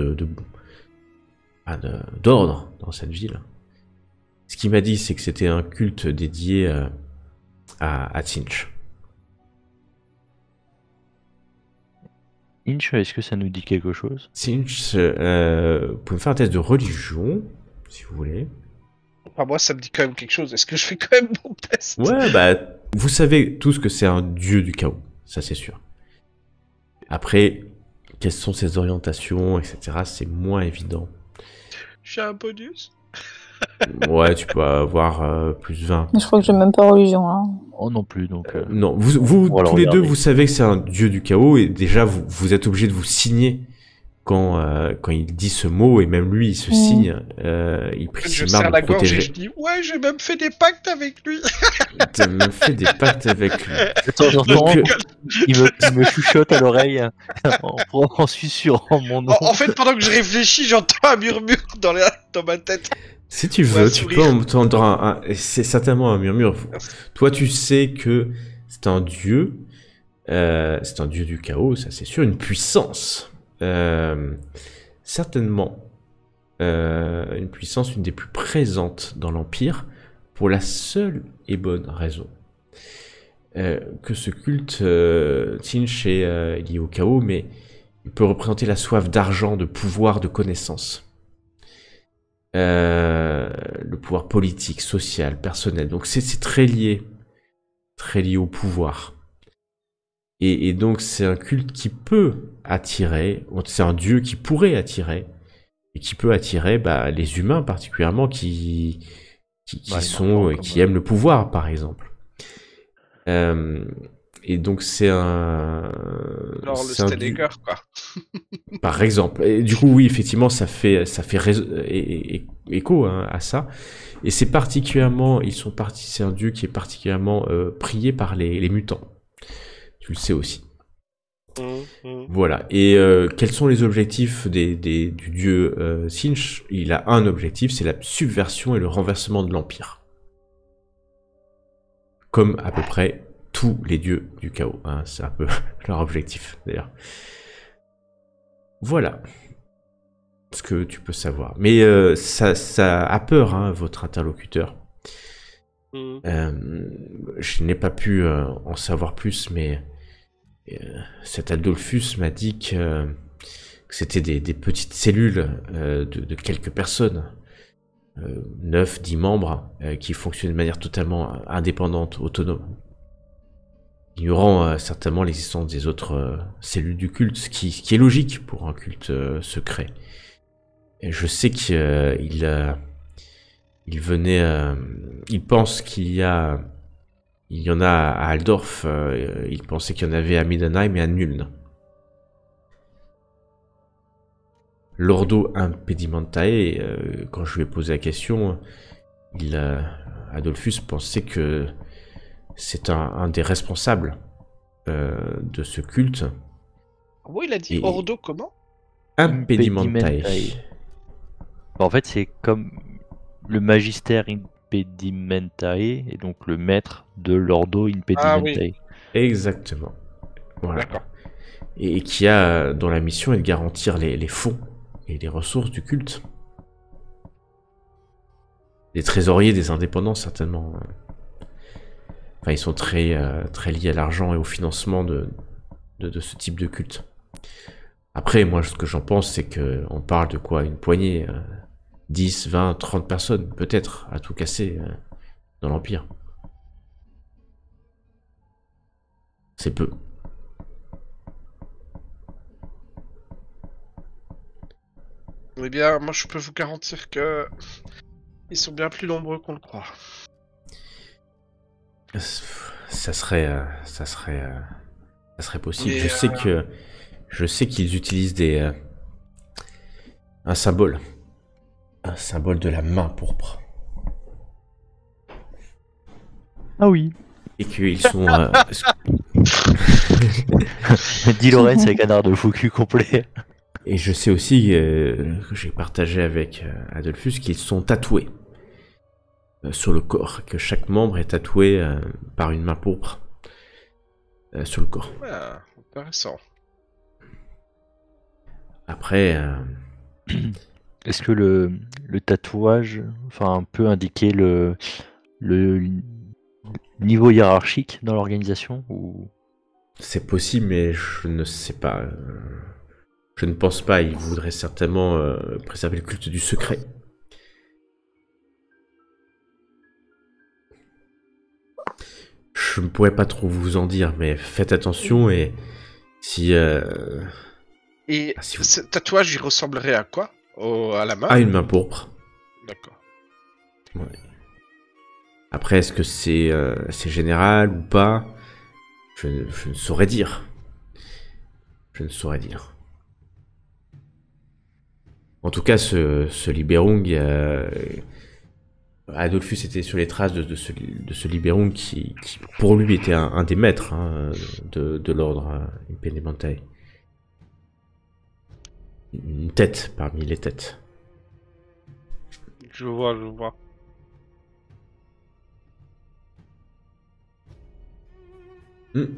d'ordre dans cette ville. Ce qu'il m'a dit, c'est que c'était un culte dédié à Tzeentch. Inch, est-ce que ça nous dit quelque chose? Tzeentch, vous pouvez me faire un test de religion, si vous voulez. Enfin, moi, ça me dit quand même quelque chose. Est-ce que je fais quand même mon test? Ouais, bah, vous savez tous que c'est un dieu du chaos, ça c'est sûr. Après, quelles sont ses orientations, etc., c'est moins évident. J'ai un bonus? Ouais, tu peux avoir plus 20. Je crois que j'ai même pas religion, hein. Oh non plus, donc... Non, vous on va tous les le deux, regarder. vous savez que c'est un dieu du chaos, et déjà, vous êtes obligé de vous signer quand il dit ce mot, et même lui, il se signe, il prie Je Sigmar serre de la gorge et protéger. je dis ouais, j'ai même fait des pactes avec lui. T'as même fait des pactes avec lui. De temps en temps, il me chuchote à l'oreille en susurrant mon nom. En fait, pendant que je réfléchis, j'entends un murmure dans ma tête. Si tu Ouais, veux, tu sourire. peux entendre c'est certainement un murmure. Toi, tu sais que c'est un dieu du chaos, ça c'est sûr, une puissance. Certainement une puissance, une des plus présentes dans l'Empire, pour la seule et bonne raison que ce culte Tzeentch est lié au chaos, mais Il peut représenter la soif d'argent, de pouvoir, de connaissance. Le pouvoir politique, social, personnel. Donc c'est très lié au pouvoir. Et donc c'est un culte qui peut attirer, c'est un dieu qui pourrait attirer, et qui peut attirer les humains particulièrement qui aiment le pouvoir, par exemple. Et donc c'est un... Genre le Stellaker, quoi. Par exemple. Et du coup, oui, effectivement, ça fait écho à ça. Et c'est particulièrement, c'est un dieu qui est particulièrement prié par les mutants. Tu le sais aussi. Voilà. Et quels sont les objectifs du dieu Tzeentch? Il a un objectif, c'est la subversion et le renversement de l'Empire. Comme à peu près tous les dieux du chaos. Hein. C'est un peu leur objectif, d'ailleurs. Voilà ce que tu peux savoir. Mais ça a peur, hein, votre interlocuteur. Je n'ai pas pu en savoir plus, mais cet Adolphus m'a dit que c'était des petites cellules de quelques personnes, 9, 10 membres, qui fonctionnaient de manière totalement indépendante, autonome. Ignorant certainement l'existence des autres cellules du culte, ce qui est logique pour un culte secret. Et je sais qu'il il pense qu'il y en a à Altdorf, il pensait qu'il y en avait à Middenheim et à Nuln. L'Ordo Impedimentae, quand je lui ai posé la question, Adolphus pensait que c'est un des responsables de ce culte. Comment il a dit Ordo comment? Impedimentae. En fait, c'est comme le Magister Impedimentae, et donc le maître de l'Ordo Impedimentae. Ah, oui. Exactement. Voilà. D'accord. Et qui a, dont la mission est de garantir les fonds et les ressources du culte. Les trésoriers des indépendants, certainement. Enfin, ils sont très liés à l'argent et au financement de ce type de culte. Après, moi, ce que j'en pense, c'est qu'on parle de quoi? Une poignée, 10, 20, 30 personnes, peut-être, à tout casser dans l'Empire. C'est peu. Eh bien, moi, je peux vous garantir que ils sont bien plus nombreux qu'on le croit. Ça serait possible. Mais, Je sais qu'ils utilisent un symbole de la main pourpre. Ah oui. Et qu'ils sont... Dit Lorenz avec un art de faux cul complet. Et je sais aussi que j'ai partagé avec Adolphus qu'ils sont tatoués sur le corps, que chaque membre est tatoué par une main pourpre sur le corps. Ah, intéressant. Après... Est-ce que le tatouage peut indiquer le niveau hiérarchique dans l'organisation ou... C'est possible, mais je ne sais pas. Je ne pense pas. Il voudrait certainement préserver le culte du secret. Je ne pourrais pas trop vous en dire, mais faites attention et si... Et si vous... ce tatouage, il ressemblerait à quoi? À la main? À une main pourpre. D'accord. Ouais. Après, est-ce que c'est général ou pas? Je ne saurais dire. Je ne saurais dire. En tout cas, ce Liberung, Adolphus était sur les traces de ce Liberung qui pour lui était un des maîtres de l'ordre Impedimentae. Une tête parmi les têtes. Je vois. Je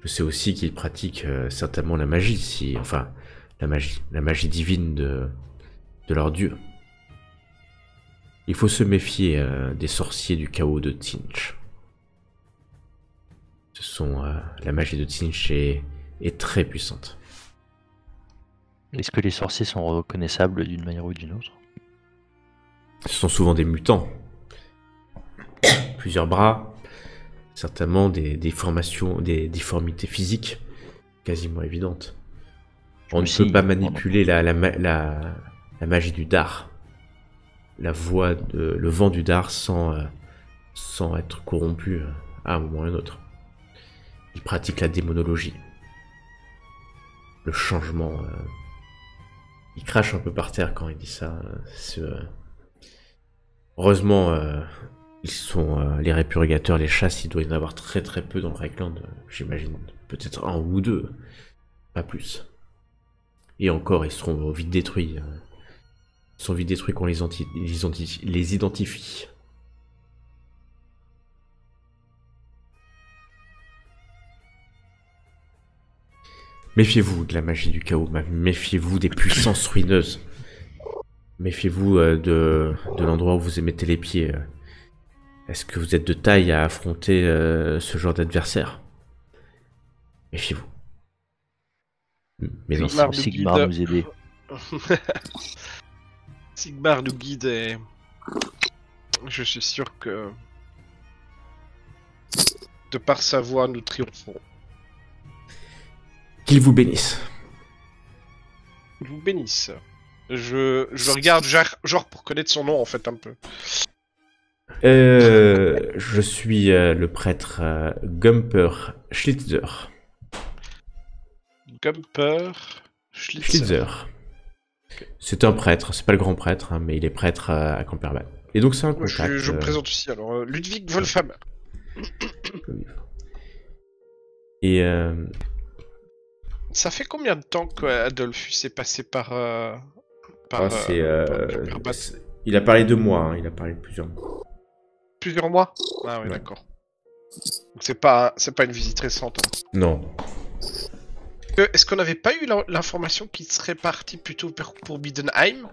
sais aussi qu'il pratique certainement la magie, la magie divine de leur dieu. Il faut se méfier des sorciers du chaos de Tzeentch. La magie de Tzeentch est et très puissante. Est-ce que les sorciers sont reconnaissables d'une manière ou d'une autre? Ce sont souvent des mutants. Plusieurs bras, certainement des déformations, des difformités physiques quasiment évidentes. On ne peut pas manipuler la magie du dard, le vent du dard sans être corrompu à un moment ou à un autre. Il pratique la démonologie, le changement. Il crache un peu par terre quand il dit ça. Heureusement, ils sont les répurgateurs, les chasses, il doit y en avoir très très peu dans Breakland, j'imagine. Peut-être un ou deux, pas plus. Et encore, ils seront vite détruits. Ils sont vite détruits quand les identifie. Méfiez-vous de la magie du chaos, méfiez-vous des puissances ruineuses. Méfiez-vous de l'endroit où vous mettez les pieds. Est-ce que vous êtes de taille à affronter ce genre d'adversaire? Méfiez-vous. Mais non, Sigmar nous aider. Sigmar nous guide et je suis sûr que de par sa voix nous triompherons. Qu'il vous bénisse. Il vous bénisse. Je regarde genre pour connaître son nom en fait un peu. Je suis le prêtre Gumper Schlitzer. Gumper Schlitzer. Okay. C'est un prêtre, c'est pas le grand prêtre, hein, mais il est prêtre à Camperban. Et donc c'est un contact. Je me présente aussi alors, Ludwig Wolfhammer. Et ça fait combien de temps qu'Adolphus est passé par il a parlé de moi, hein, il a parlé de plusieurs mois. Plusieurs mois? Ah oui, ouais. D'accord. Donc c'est pas une visite récente. Hein. Non. Est-ce qu'on n'avait pas eu l'information qu'il serait parti plutôt pour Middenheim?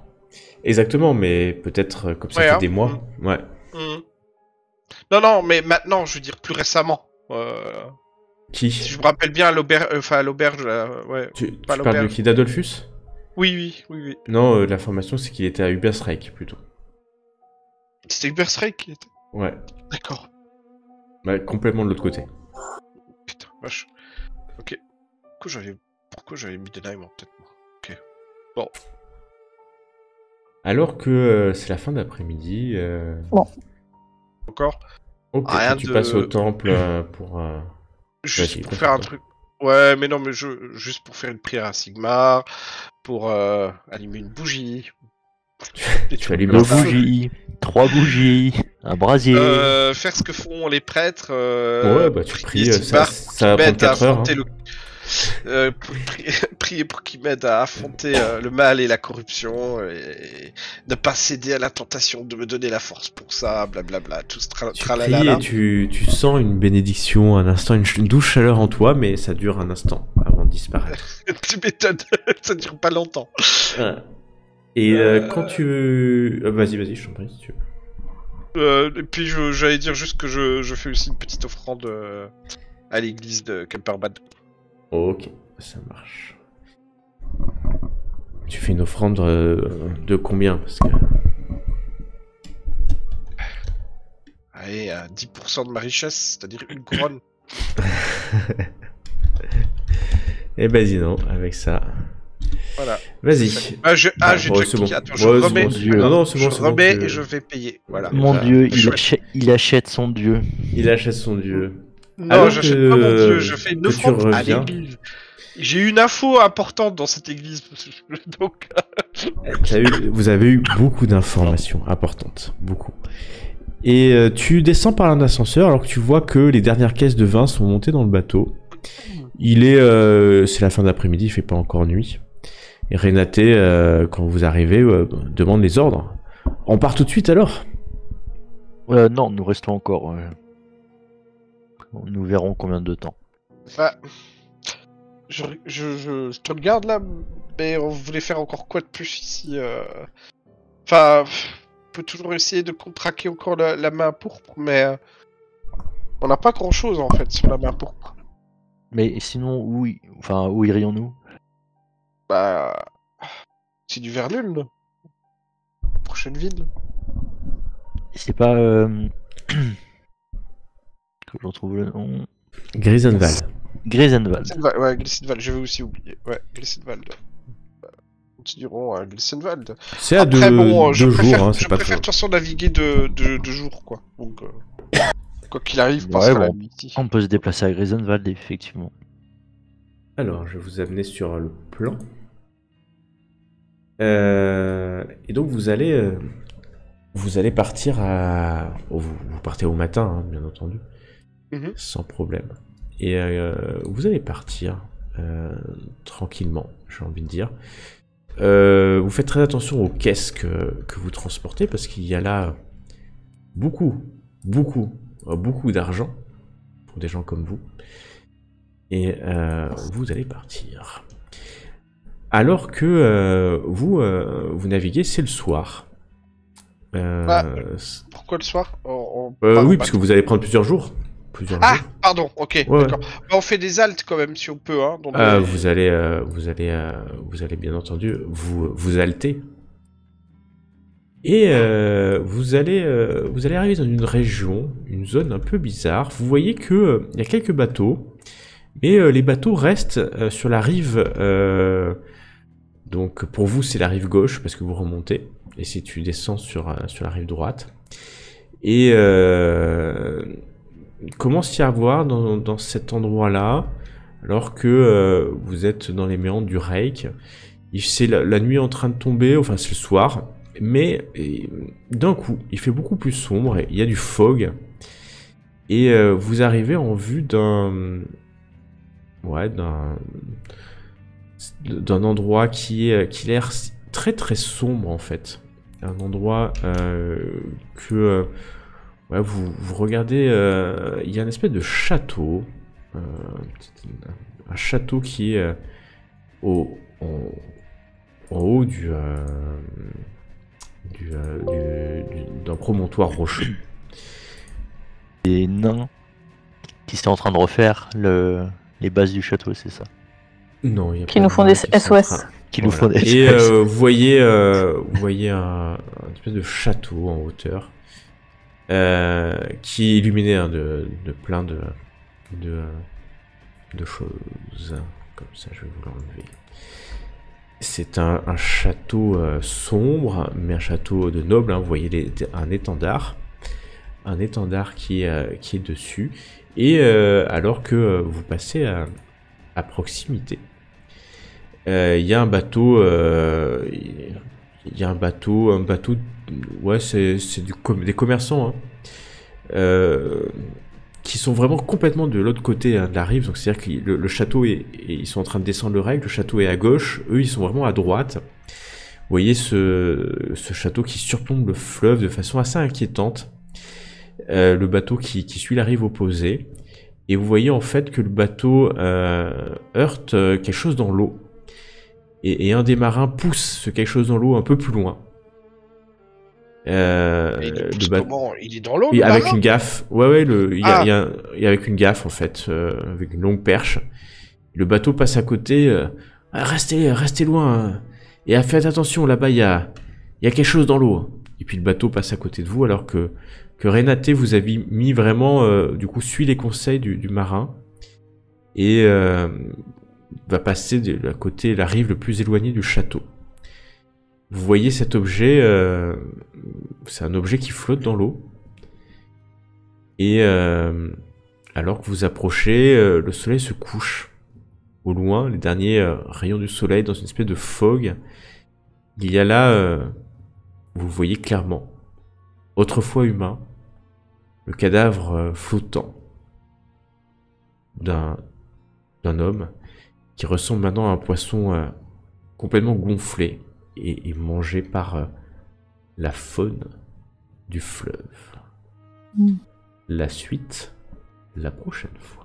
Exactement, mais peut-être comme ça fait des mois. Ouais. Non, mais maintenant, je veux dire plus récemment. Qui? Si je me rappelle bien, à l'auberge, ouais. Tu parles de qui, d'Adolphus? Oui. Non, l'information c'est qu'il était à Ubersreik plutôt. C'était Ubersreik qui était? Ouais. D'accord. Ouais, complètement de l'autre côté. Putain, vache. Ok. Pourquoi j'avais Middenheim en tête, moi? Ok. Bon. Alors que c'est la fin d'après-midi. Bon. Encore? Ok, tu passes au temple pour... Juste pour faire un truc. Ouais, mais non, mais juste pour faire une prière à Sigmar, pour allumer une bougie. Tu allumes 2 bougies, 3 bougies, un brasier. Faire ce que font les prêtres. Ouais, bah tu pries, ça va prendre 4 heures. Prier pour qu'il m'aide à affronter le mal et la corruption et ne pas céder à la tentation de me donner la force pour ça, blablabla, tout ce tralala. Tu sens une bénédiction, un instant, une douce chaleur en toi, mais ça dure un instant avant de disparaître. Tu m'étonnes, ça dure pas longtemps. Et quand tu... Vas-y, je t'en prie si tu veux. Et puis j'allais dire juste que je fais aussi une petite offrande à l'église de Camperbad. Ok, ça marche. Tu fais une offrande de combien? Parce que... Allez, à 10% de ma richesse, c'est-à-dire une couronne. Eh ben dis non, avec ça. Voilà. Vas-y. J'ai déjà cliqué. Attends, je remets. Je remets et je vais payer. Voilà. Mon dieu, il achète son dieu. Il achète son dieu. Non, j'achète pas mon dieu, je fais une offrande à l'église. J'ai une info importante dans cette église. Donc... Vous avez eu beaucoup d'informations importantes. Beaucoup. Et tu descends par un ascenseur alors que tu vois que les dernières caisses de vin sont montées dans le bateau. C'est la fin d'après-midi, il fait pas encore nuit. Et Renaté, quand vous arrivez, demande les ordres. On part tout de suite alors? Non, nous restons encore. Nous verrons combien de temps. Bah, je te regarde là, mais on voulait faire encore quoi de plus ici Enfin, on peut toujours essayer de contraquer encore la main pourpre, mais on n'a pas grand chose en fait sur la main pourpre. Mais sinon, où irions-nous? Bah, c'est du Verlul, prochaine ville. C'est pas... que je retrouve le nom... Grisenval. Grisenwald. Ouais, Glissenwald, j'avais aussi oublié. Ouais, Glissenwald. Continuerons à Glissenwald. C'est à Après, deux bon, je jours, préfère, hein, je c'est pas préfère de trop. toute façon naviguer de jour, quoi. Donc, quoi qu'il arrive, Ouais, passera la bon. nuit ici. On peut se déplacer à Grisenwald, effectivement. Alors, je vais vous amener sur le plan. Et donc, vous allez partir à... oh, vous partez au matin, hein, bien entendu. Mhm. Sans problème. Et vous allez partir tranquillement, j'ai envie de dire. Vous faites très attention aux caisses que vous transportez parce qu'il y a là beaucoup d'argent pour des gens comme vous. Et vous allez partir. Alors que vous naviguez, c'est le soir. Pourquoi le soir? Oui, parce que vous allez prendre plusieurs jours. Ah, pardon, ok, Ouais. d'accord. Bah, on fait des haltes quand même si on peut, hein. Dans Vous allez bien entendu vous halter. Et vous allez arriver dans une région, une zone un peu bizarre. Vous voyez que il y a quelques bateaux, mais les bateaux restent sur la rive. Donc pour vous c'est la rive gauche parce que vous remontez, et si tu descends sur la rive droite. Et il commence à y avoir dans cet endroit-là, alors que vous êtes dans les méandres du Reik, c'est la nuit en train de tomber, enfin c'est le soir, mais d'un coup, il fait beaucoup plus sombre, et il y a du fog, et vous arrivez en vue d'un endroit qui l'air très très sombre en fait. Un endroit que... ouais, vous regardez, il y a une espèce de château, un château qui est en haut d'un promontoire rocheux. Des nains qui sont en train de refaire les bases du château, c'est ça? Non, il y a Qui pas nous de font nains des qui sont en SOS. train- Qui nous Voilà. font des Et espèces. vous voyez un espèce de château en hauteur qui est illuminé hein, de plein de choses. Comme ça, je vais vous l'enlever. C'est un château sombre, mais un château de noble. Hein. Vous voyez un étendard qui est dessus. Et alors que vous passez à proximité, il y a un bateau. Ouais, c'est des commerçants. Hein, qui sont vraiment complètement de l'autre côté hein, de la rive. Donc c'est-à-dire que le château ils sont en train de descendre le Reik, le château est à gauche, eux ils sont vraiment à droite. Vous voyez ce château qui surplombe le fleuve de façon assez inquiétante. Le bateau qui suit la rive opposée. Et vous voyez en fait que le bateau heurte quelque chose dans l'eau. Et un des marins pousse ce quelque chose dans l'eau un peu plus loin. il est dans l'eau, Et le avec marin une gaffe. Ouais, il y a avec une gaffe en fait, avec une longue perche. Le bateau passe à côté. Restez loin. Hein. Et faites attention, là-bas il y a quelque chose dans l'eau. Et puis le bateau passe à côté de vous alors que Renaté vous avez mis vraiment, du coup, suit les conseils du marin et va passer de la côté, la rive le plus éloignée du château. Vous voyez cet objet, c'est un objet qui flotte dans l'eau. Et alors que vous approchez, le soleil se couche. Au loin, les derniers rayons du soleil dans une espèce de fog. Il y a là, vous le voyez clairement, autrefois humain, le cadavre flottant d'un homme qui ressemble maintenant à un poisson complètement gonflé et mangé par la faune du fleuve. La suite, la prochaine fois.